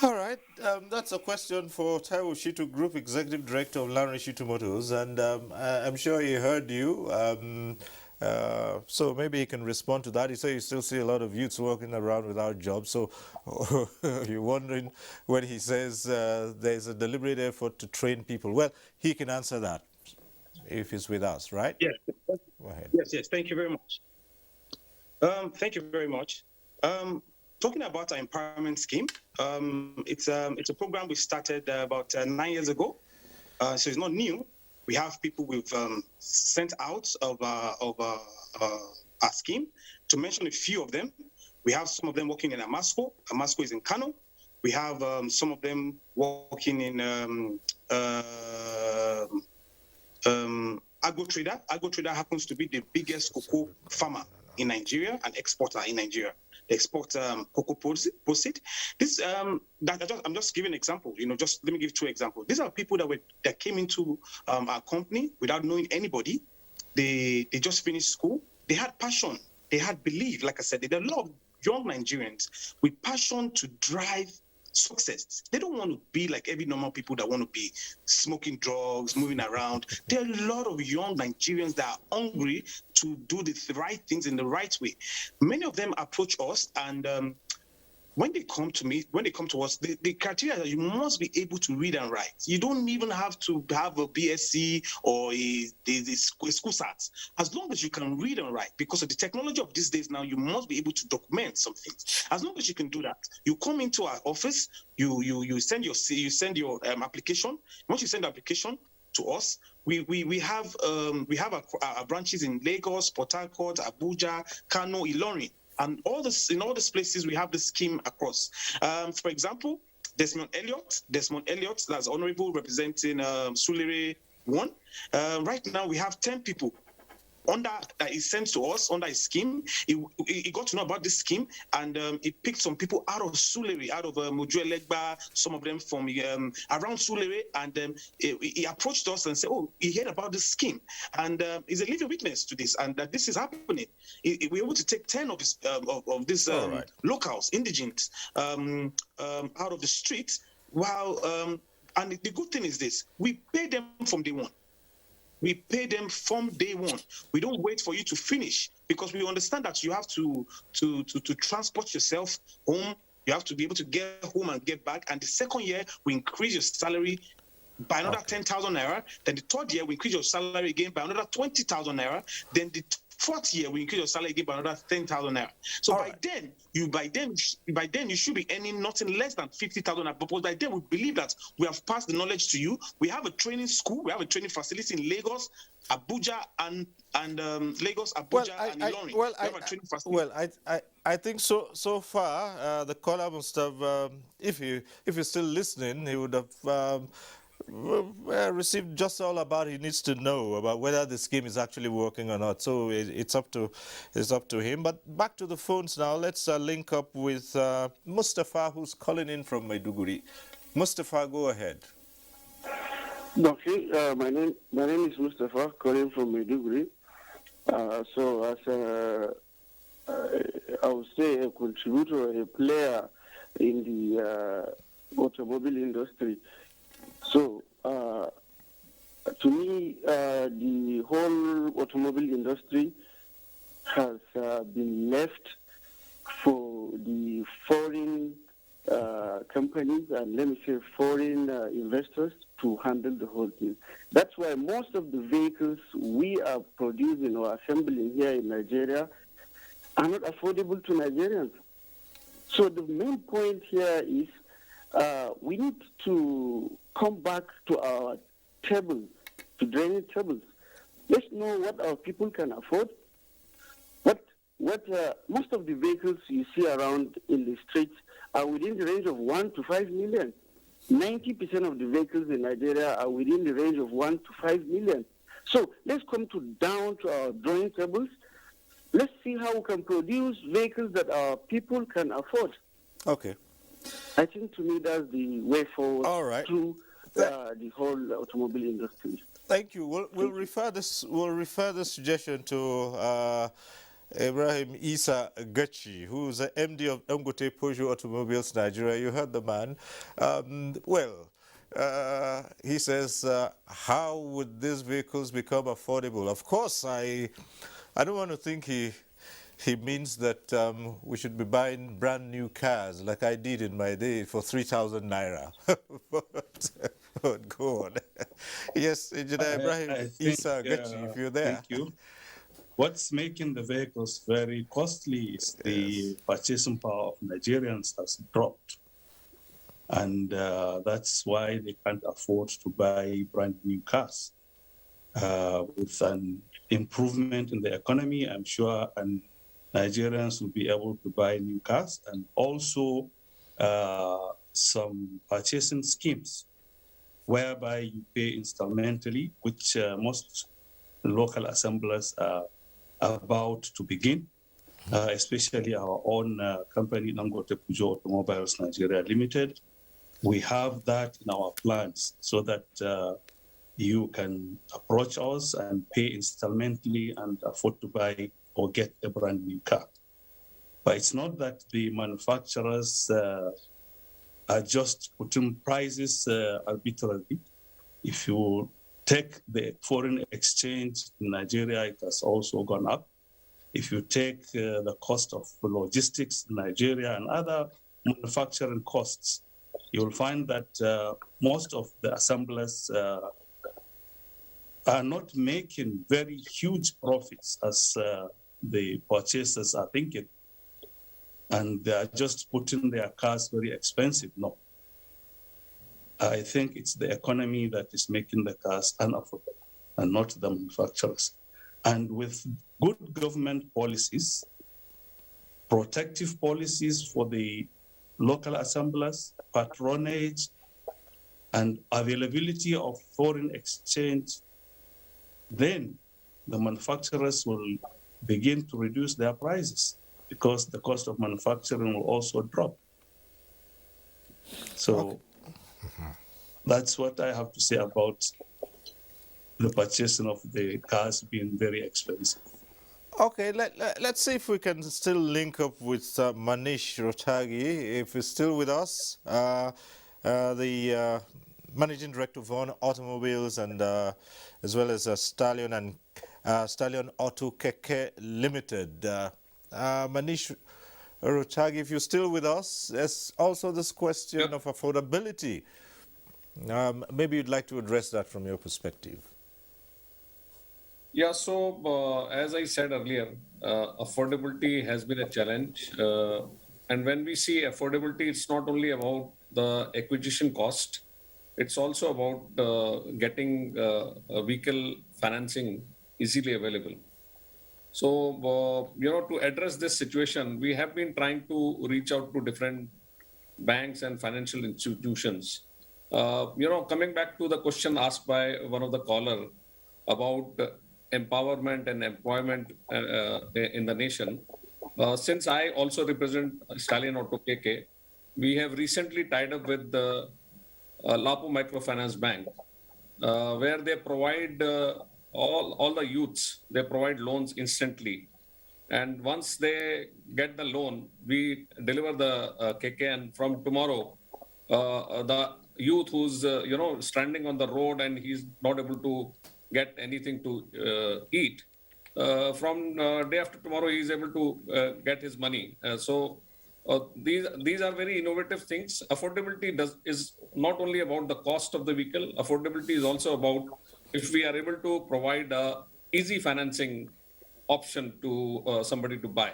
All right, that's a question for Taiwo Shitu, Group Executive Director of Lanre Shitu Motors, and I'm sure he heard you, so maybe he can respond to that. He said you still see a lot of youths walking around without jobs, so you're wondering when he says there's a deliberate effort to train people. Well, he can answer that if he's with us, right? Yes. Go ahead. Yes, thank you very much. Thank you very much. Talking about our empowerment scheme, it's a program we started about 9 years ago, so it's not new. We have people we've sent out of our scheme. To mention a few of them, we have some of them working in Amasco. Amasco is in Kano. We have some of them working in AgroTrader. AgroTrader happens to be the biggest cocoa farmer in Nigeria and exporter in Nigeria. They export cocoa proceed. This I'm just giving an example. Just let me give two examples. These are people that came into our company without knowing anybody. They just finished school. They had passion. They had belief. Like I said, there are a lot of young Nigerians with passion to drive success. They don't want to be like every normal people that want to be smoking drugs, moving around. There are a lot of young Nigerians that are hungry to do the right things in the right way. Many of them approach us, and when they come to us, the criteria that you must be able to read and write. You don't even have to have a BSc or a school cert. As long as you can read and write, because of the technology of these days now, you must be able to document some things. As long as you can do that, you come into our office, you send your application. Once you send the application to us, we have our branches in Lagos, Port Harcourt, Abuja, Kano, Ilorin. And in all these places, we have the scheme across. For example, Desmond Elliott, that's honorable representing Sulere 1. Right now, we have 10 people that is sent to us under a scheme. He got to know about this scheme, and he picked some people out of Sulere, out of Mojuelegba, some of them from around Sulere, and he approached us and said, "Oh, he heard about this scheme, and he's a living witness to this, and that this is happening." We're able to take 10 of these locals, indigenous, out of the streets. While and the good thing is this: we pay them from day one. We pay them from day one. We don't wait for you to finish, because we understand that you have to transport yourself home. You have to be able to get home and get back. And the second year, we increase your salary by another 10,000 naira. Then the third year, we increase your salary again by another 20,000 naira. Then the fourth year, we increase your salary again by another 10,000 naira. So by then you should be earning nothing less than 50,000 naira. But by then, we believe that we have passed the knowledge to you. We have a training school. We have a training facility in Lagos, Abuja, and Lagos, Abuja, and Ilorin. I think so far the caller must have, if you're still listening, he would have received just all about he needs to know about whether the scheme is actually working or not. So it's up to him. But back to the phones now. Let's link up with Mustafa, who's calling in from Maiduguri. Mustafa, go ahead. Okay, my name is Mustafa, calling from Maiduguri. So as I would say a contributor, a player in the automobile industry. So, to me, the whole automobile industry has been left for the foreign companies and, let me say, foreign investors to handle the whole thing. That's why most of the vehicles we are producing or assembling here in Nigeria are not affordable to Nigerians. So the main point here is we need to come back to our tables, to draining tables. Let's know what our people can afford. What most of the vehicles you see around in the streets are within the range of 1 to 5 million. 90% of the vehicles in Nigeria are within the range of 1 to 5 million. So let's come down to our drawing tables. Let's see how we can produce vehicles that our people can afford. Okay. I think to me that's the way forward to the whole automobile industry. Thank you. We'll refer this suggestion to Ibrahim Isa Gachi, who's the MD of Dangote Peugeot Automobiles Nigeria. You heard the man. He says, how would these vehicles become affordable? Of course, I don't want to think he means that we should be buying brand new cars like I did in my day for 3,000 naira. but go on. Yes, Engineer Ibrahim Isa Gachi, if you're there. Thank you. What's making the vehicles very costly is the purchasing power of Nigerians has dropped. And that's why they can't afford to buy brand new cars. With an improvement in the economy, I'm sure, and Nigerians will be able to buy new cars, and also some purchasing schemes whereby you pay installmentally, which most local assemblers are about to begin, especially our own company, Dangote Peugeot Automobiles Nigeria Limited. We have that in our plans so that you can approach us and pay installmentally and afford to buy or get a brand new car. But it's not that the manufacturers are just putting prices arbitrarily. If you take the foreign exchange in Nigeria, it has also gone up. If you take the cost of logistics in Nigeria and other manufacturing costs, you'll find that most of the assemblers are not making very huge profits as the purchasers are thinking. And they are just putting their cars very expensive. No. I think it's the economy that is making the cars unaffordable and not the manufacturers. And with good government policies, protective policies for the local assemblers, patronage, and availability of foreign exchange, then the manufacturers will begin to reduce their prices because the cost of manufacturing will also drop. So that's what I have to say about the purchasing of the cars being very expensive. Okay, let's see if we can still link up with Manish Rotagi, if he's still with us, the Managing Director of Borno Automobiles and as well as Stallion and Stallion Auto Keke Limited. Manish Rotagi, if you're still with us, there's also this question of affordability. Maybe you'd like to address that from your perspective. Yeah, so as I said earlier, affordability has been a challenge. And when we see affordability, it's not only about the acquisition cost, it's also about getting vehicle financing easily available. So, to address this situation, we have been trying to reach out to different banks and financial institutions. Coming back to the question asked by one of the caller about empowerment and employment in the nation. Since I also represent Stallion Auto KK, we have recently tied up with the Lapo Microfinance Bank, where they provide all the youths, they provide loans instantly. And once they get the loan, we deliver the KK, and from tomorrow, the youth who's stranding on the road and he's not able to get anything to eat, from day after tomorrow he is able to get his money. These are very innovative things. Affordability is not only about the cost of the vehicle. Affordability is also about if we are able to provide a easy financing option to somebody to buy.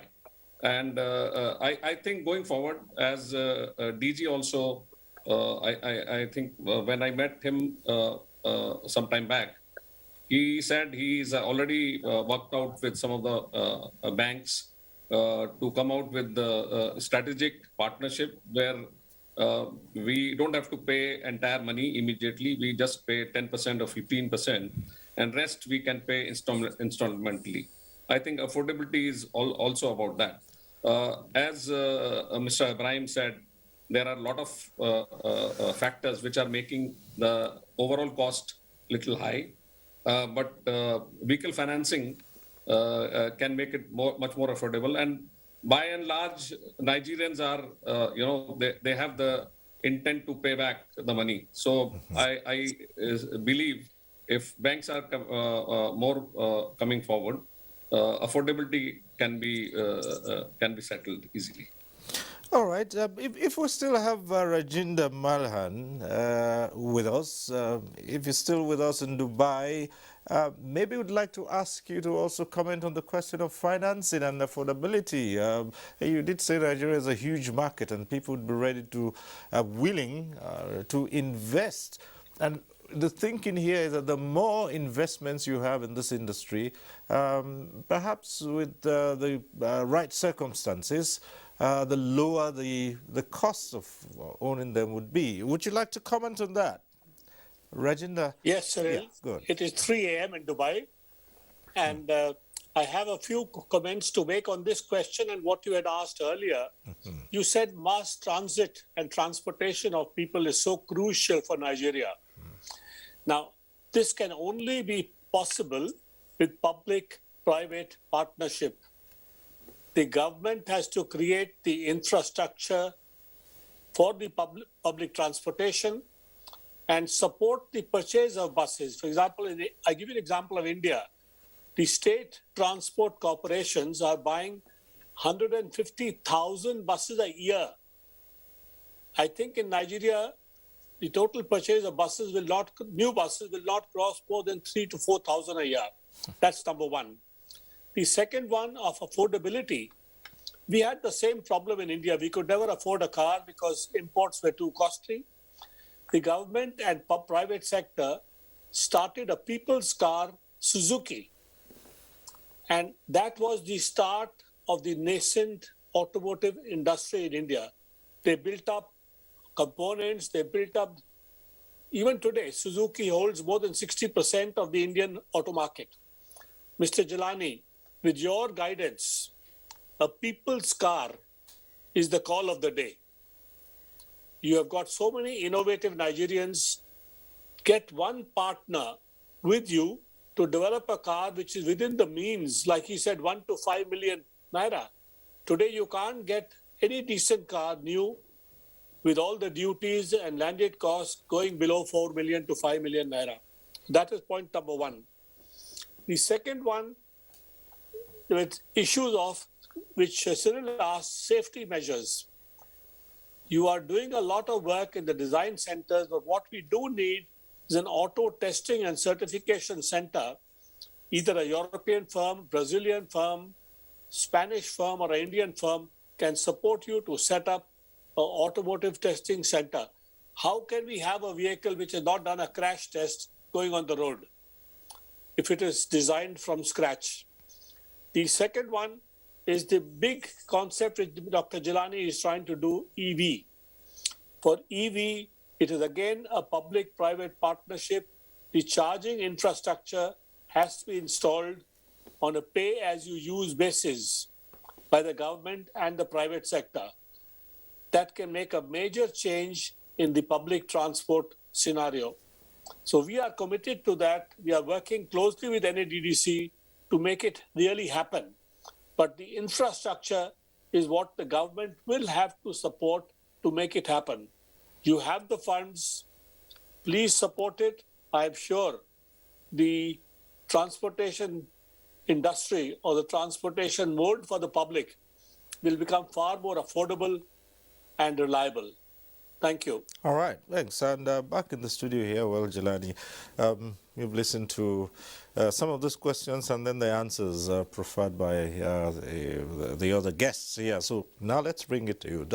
And I think going forward, as DG also, I think when I met him some time back, he said he's already worked out with some of the banks to come out with the strategic partnership where we don't have to pay entire money immediately. We just pay 10% or 15%, and rest we can pay installmentally. I think affordability is also about that. As Mr. Ibrahim said, there are a lot of factors which are making the overall cost little high. But vehicle financing can make it much more affordable. And by and large, Nigerians are, they have the intent to pay back the money. So I believe if banks are more coming forward, affordability can be settled easily. All right. If we still have Rajinder Malhan with us, if you're still with us in Dubai, maybe we'd like to ask you to also comment on the question of financing and affordability. You did say Nigeria is a huge market and people would be ready to, willing to invest. And the thinking here is that the more investments you have in this industry, perhaps with the right circumstances, the lower the cost of owning them would be. Would you like to comment on that, Rajinder? Yes, Cyril. Yeah, good. It is 3 a.m. in Dubai, and I have a few comments to make on this question and what you had asked earlier. You said mass transit and transportation of people is so crucial for Nigeria. Now, this can only be possible with public-private partnership. The government has to create the infrastructure for the public transportation and support the purchase of buses. For example, I give you an example of India. The state transport corporations are buying 150,000 buses a year. I think in Nigeria, the total purchase of new buses will not cross more than 3,000 to 4,000 a year. That's number one. The second one of affordability. We had the same problem in India. We could never afford a car because imports were too costly. The government and private sector started a people's car, Suzuki. And that was the start of the nascent automotive industry in India. They built up components, they built up, even today, Suzuki holds more than 60% of the Indian auto market. Mr. Jilani, with your guidance, a people's car is the call of the day. You have got so many innovative Nigerians. Get one partner with you to develop a car which is within the means, like he said, 1 to 5 million naira. Today, you can't get any decent car new with all the duties and landed costs going below 4 million to 5 million naira. That is point number one. The second one, with issues of which Cyril asked, safety measures. You are doing a lot of work in the design centers, but what we do need is an auto testing and certification center, either a European firm, Brazilian firm, Spanish firm, or an Indian firm can support you to set up an automotive testing center. How can we have a vehicle which has not done a crash test going on the road if it is designed from scratch? The second one is the big concept which Dr. Jilani is trying to do, EV. For EV, it is again a public-private partnership. The charging infrastructure has to be installed on a pay-as-you-use basis by the government and the private sector. That can make a major change in the public transport scenario. So we are committed to that. We are working closely with NADDC to make it really happen. But the infrastructure is what the government will have to support to make it happen. You have the funds. Please support it. I'm sure the transportation industry or the transportation mode for the public will become far more affordable and reliable. Thank you. All right, thanks. And back in the studio here, well, Jilani, we've listened to some of those questions and then the answers provided by the other guests here. So now let's bring it to you.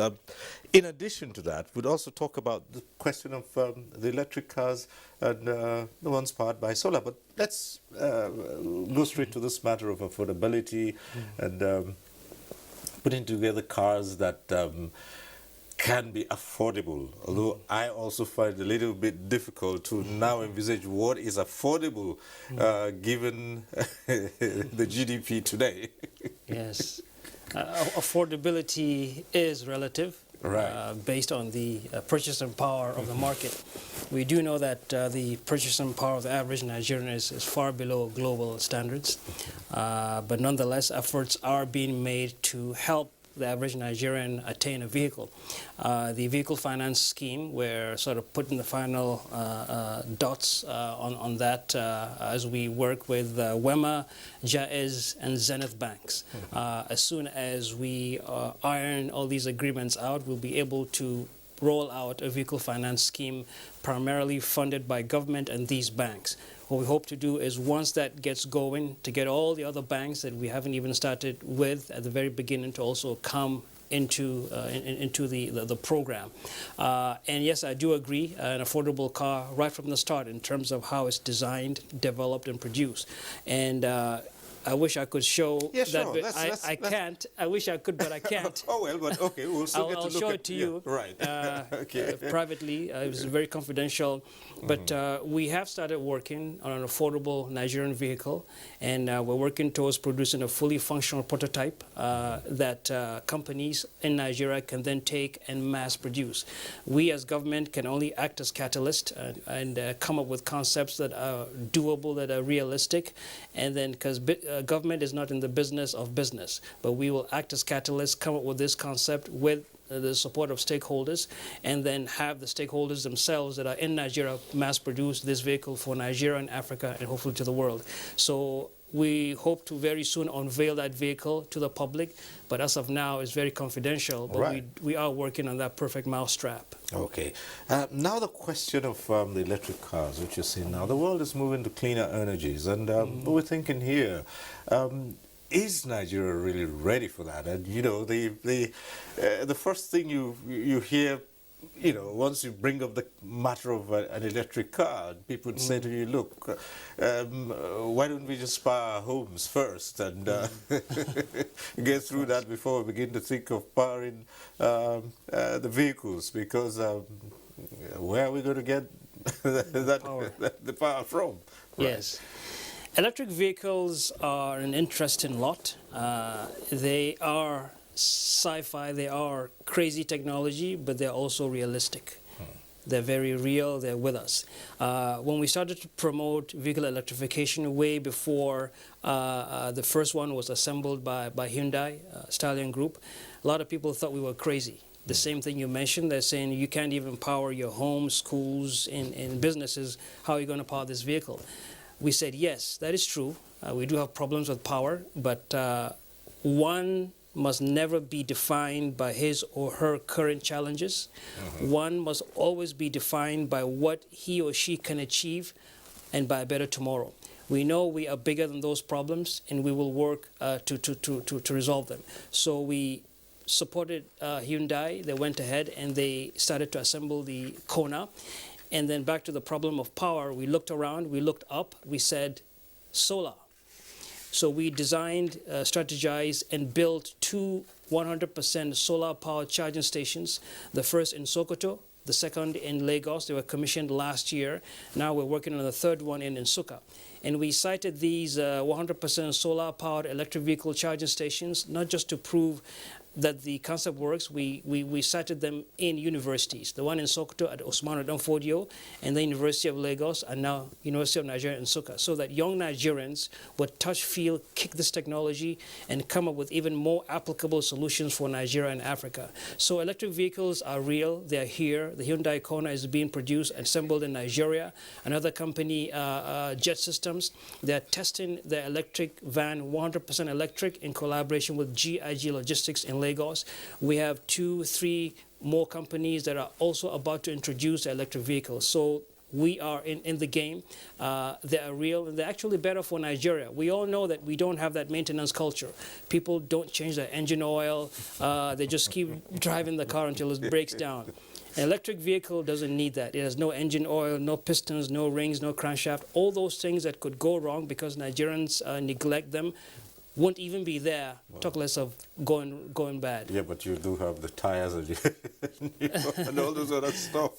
In addition to that, we'd also talk about the question of the electric cars and the ones powered by solar. But let's go straight to this matter of affordability and putting together cars that can be affordable, although I also find it a little bit difficult to now envisage what is affordable given the GDP today. Yes, affordability is relative, right, based on the purchasing power of the market. We do know that the purchasing power of the average Nigerian is far below global standards, but nonetheless, efforts are being made to help the average Nigerian attain a vehicle. The vehicle finance scheme, we're sort of putting the final dots on that as we work with WEMA, Jaiz, and Zenith banks. As soon as we iron all these agreements out, we'll be able to roll out a vehicle finance scheme primarily funded by government and these banks. What we hope to do is once that gets going, to get all the other banks that we haven't even started with at the very beginning to also come into the program. And yes, I do agree, an affordable car right from the start in terms of how it's designed, developed, and produced. And I wish I could show that, but I can't. I wish I could, but I can't. Oh, well, but okay, we'll still get to I'll look show at it to you. Right. Okay. Privately. It was very confidential. But we have started working on an affordable Nigerian vehicle, and we're working towards producing a fully functional prototype that companies in Nigeria can then take and mass produce. We as government can only act as catalyst and come up with concepts that are doable, that are realistic, and then because government is not in the business of business, but we will act as catalysts, come up with this concept with the support of stakeholders, and then have the stakeholders themselves that are in Nigeria mass produce this vehicle for Nigeria and Africa and hopefully to the world. So we hope to very soon unveil that vehicle to the public, but as of now, it's very confidential. But right. we are working on that perfect mousetrap. Okay. Now the question of the electric cars, which you see now. The world is moving to cleaner energies, and we're thinking here, is Nigeria really ready for that? And you know, the first thing you hear, you know, once you bring up the matter of an electric car, people would say to you, look, why don't we just power our homes first and get through that before we begin to think of powering the vehicles, because where are we going to get the power from? Right. Yes. Electric vehicles are an interesting lot. They are sci-fi, they are crazy technology, but they're also realistic. They're very real, they're with us. When we started to promote vehicle electrification way before the first one was assembled by Hyundai, Stallion Group, a lot of people thought we were crazy. The same thing you mentioned, they're saying you can't even power your homes, schools, and businesses. How are you going to power this vehicle? We said, yes, that is true. We do have problems with power, but one must never be defined by his or her current challenges. One must always be defined by what he or she can achieve and by a better tomorrow. We know we are bigger than those problems, and we will work to resolve them. So we supported Hyundai. They went ahead and they started to assemble the Kona. And then back to the problem of power, we looked around, we looked up, we said solar. So we designed, strategized, and built 2 100% solar-powered charging stations, the first in Sokoto, the second in Lagos. They were commissioned last year. Now we're working on the third one in Nsukka. And we cited these 100% solar-powered electric vehicle charging stations, not just to prove that the concept works. We cited them in universities. The one in Sokoto at Usman Danfodio, and the University of Lagos, and now University of Nigeria in Nsukka, so that young Nigerians would touch, feel, kick this technology, and come up with even more applicable solutions for Nigeria and Africa. So electric vehicles are real. They're here. The Hyundai Kona is being produced and assembled in Nigeria. Another company, Jet Systems, they're testing their electric van, 100% electric, in collaboration with GIG Logistics in Lagos. We have 2, 3 more companies that are also about to introduce electric vehicles. So we are in the game. They are real, and they're actually better for Nigeria. We all know that we don't have that maintenance culture. People don't change their engine oil. They just keep driving the car until it breaks down. An electric vehicle doesn't need that. It has no engine oil, no pistons, no rings, no crankshaft. All those things that could go wrong because Nigerians neglect them won't even be there, talk less of going bad. Yeah, but you do have the tires and, and all those other stuff,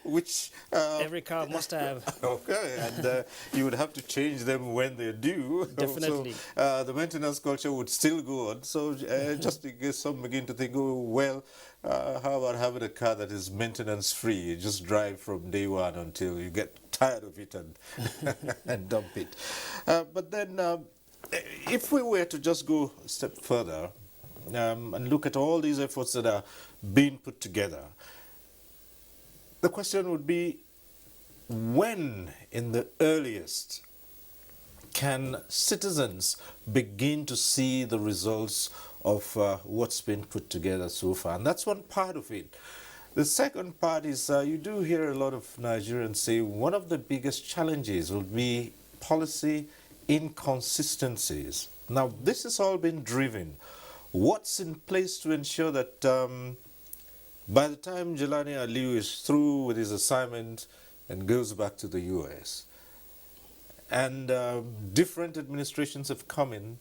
which... every car must have. Okay, and you would have to change them when they're due. Definitely. So the maintenance culture would still go on. So just in case some begin to think, oh, well, how about having a car that is maintenance-free? You just drive from day one until you get tired of it and dump it. But then... if we were to just go a step further and look at all these efforts that are being put together, the question would be, when in the earliest can citizens begin to see the results of what's been put together so far? And that's one part of it. The second part is you do hear a lot of Nigerians say one of the biggest challenges will be policy inconsistencies. Now, this has all been driven. What's in place to ensure that by the time Jelani Aliyu is through with his assignment and goes back to the US, and different administrations have come in,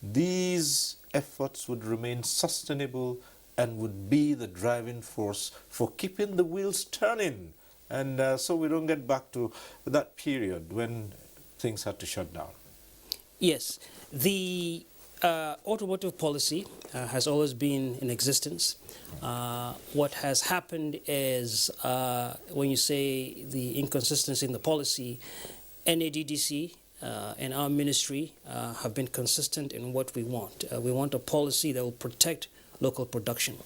these efforts would remain sustainable and would be the driving force for keeping the wheels turning, and so we don't get back to that period when things had to shut down. Yes, the automotive policy has always been in existence. What has happened is when you say the inconsistency in the policy, NADDC and our ministry have been consistent in what we want. We want a policy that will protect local production.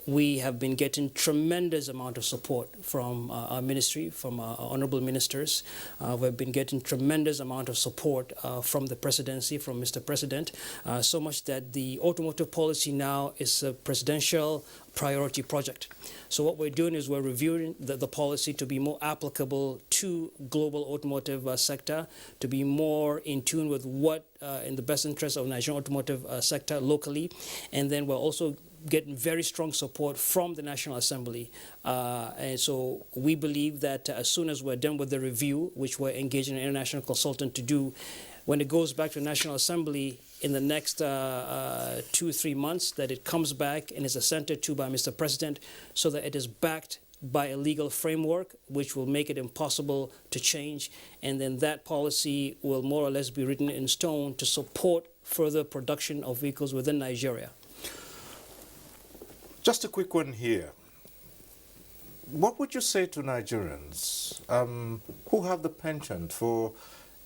We have been getting tremendous amount of support from our ministry, from our honorable ministers. We've been getting tremendous amount of support from the presidency, from Mr. President, so much that the automotive policy now is a presidential priority project. So what we're doing is we're reviewing the policy to be more applicable to global automotive sector, to be more in tune with what in the best interest of Nigerian automotive sector locally. And then we're also getting very strong support from the National Assembly. And so we believe that as soon as we're done with the review, which we're engaging an international consultant to do, when it goes back to the National Assembly in the next 2-3 months, that it comes back and is assented to by Mr. President, so that it is backed by a legal framework which will make it impossible to change. And then that policy will more or less be written in stone to support further production of vehicles within Nigeria. Just a quick one here. What would you say to Nigerians who have the penchant for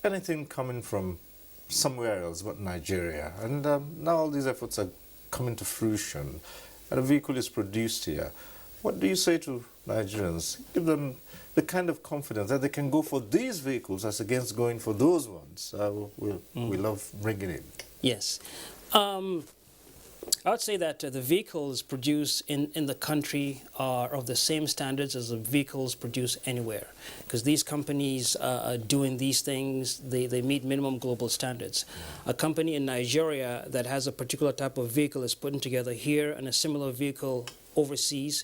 anything coming from somewhere else but Nigeria, and now all these efforts are coming to fruition and a vehicle is produced here? What do you say to Nigerians? Give them the kind of confidence that they can go for these vehicles as against going for those ones we love bringing in. Yes. I would say that the vehicles produced in the country are of the same standards as the vehicles produced anywhere, because these companies are doing these things, they meet minimum global standards. A company in Nigeria that has a particular type of vehicle is putting together here and a similar vehicle overseas,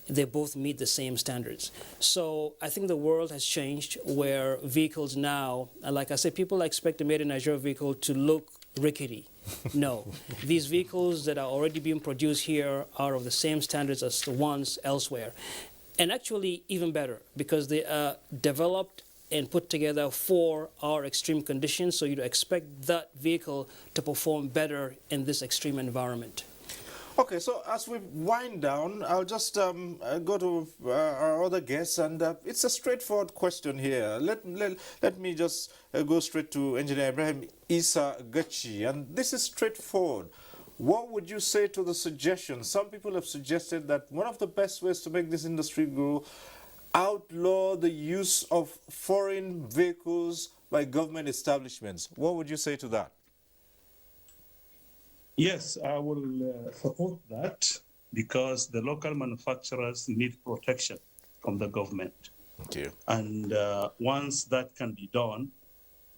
they both meet the same standards. So I think the world has changed where vehicles now, like I said, people expect a made in Nigeria vehicle to look rickety. No, these vehicles that are already being produced here are of the same standards as the ones elsewhere. And actually even better, because they are developed and put together for our extreme conditions, so you'd expect that vehicle to perform better in this extreme environment. Okay, so as we wind down, I'll just go to our other guests, and it's a straightforward question here. Let me just go straight to Engineer Ibrahim Isa Gachi, and this is straightforward. What would you say to the suggestion? Some people have suggested that one of the best ways to make this industry grow, outlaw the use of foreign vehicles by government establishments. What would you say to that? Yes, I will support that, because the local manufacturers need protection from the government. Thank you. And once that can be done,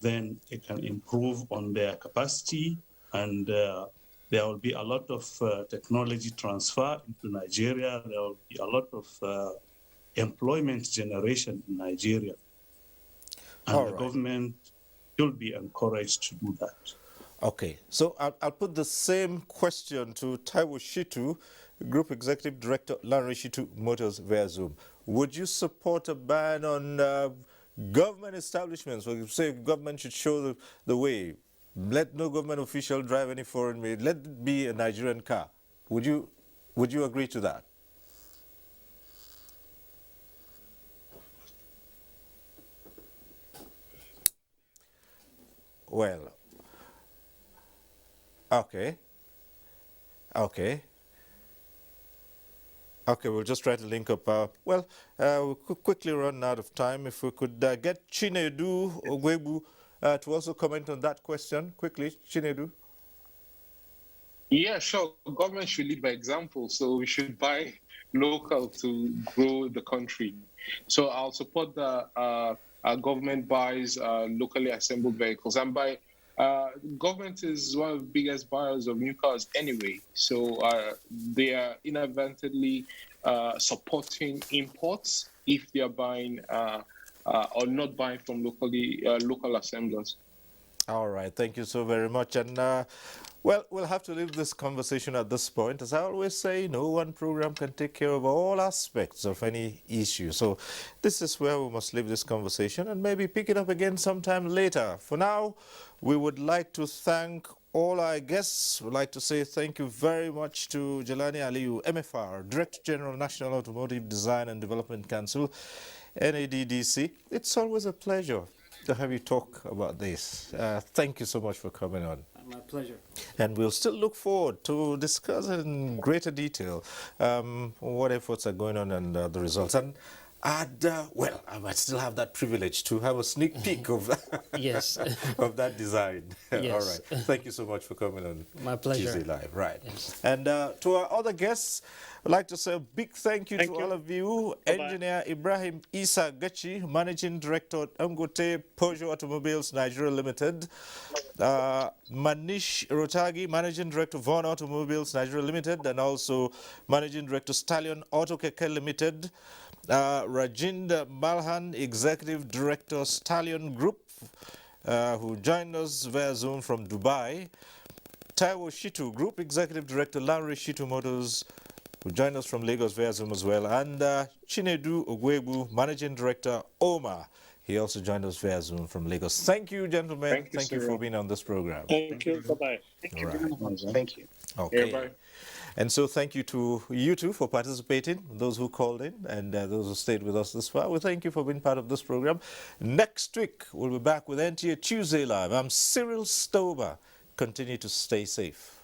then it can improve on their capacity, and there will be a lot of technology transfer into Nigeria. There will be a lot of employment generation in Nigeria. And the government should be encouraged to do that. Okay, so I'll put the same question to Taiwo Shitu, Group Executive Director, Lanre Shitu Motors via Zoom. Would you support a ban on government establishments? Well, you say government should show the way. Let no government official drive any foreign made. Let it be a Nigerian car. Would you agree to that? Well, okay, we'll just try to link up. We could quickly run out of time. If we could get Chinedu Ogwebu to also comment on that question quickly. Chinedu. Yeah, sure. Government should lead by example. So we should buy local to grow the country. So I'll support the our government buys locally assembled vehicles. And by government is one of the biggest buyers of new cars anyway. So they are inadvertently supporting imports if they are buying or not buying from local assemblers. All right, thank you so very much. And well, we'll have to leave this conversation at this point. As I always say, no one program can take care of all aspects of any issue. So this is where we must leave this conversation and maybe pick it up again sometime later. For now, we would like to thank all our guests. We'd like to say thank you very much to Jelani Aliyu, MFR, Director General, National Automotive Design and Development Council, NADDC. It's always a pleasure to have you talk about this. Thank you so much for coming on. My pleasure. And we'll still look forward to discuss in greater detail what efforts are going on and the results. And well, I might still have that privilege to have a sneak peek of yes of that design. Yes. All right. Thank you so much for coming on. My pleasure. Tuesday Live. Right. Yes. And to our other guests, I'd like to say a big thank you to all of you. Bye-bye. Engineer Ibrahim Isa Gachi, Managing Director at Dangote Peugeot Automobiles Nigeria Limited. Manish Rotagi, Managing Director Borno Automobiles Nigeria Limited, and also Managing Director Stallion Auto Keke Limited. Rajinder Malhan, Executive Director Stallion Group, who joined us via Zoom from Dubai. Taiwo Shitu, Group Executive Director Lanre Shitu Motors, who joined us from Lagos via Zoom as well. And Chinedu Ogwebu, Managing Director OMA. He also joined us via Zoom from Lagos. Thank you, gentlemen. Thank you for being on this program. Thank you. Bye-bye. Thank you very much. Thank you. Okay. Yeah, bye. And so thank you to you two for participating, those who called in and those who stayed with us this far. We thank you for being part of this program. Next week, we'll be back with NTA Tuesday Live. I'm Cyril Stober. Continue to stay safe.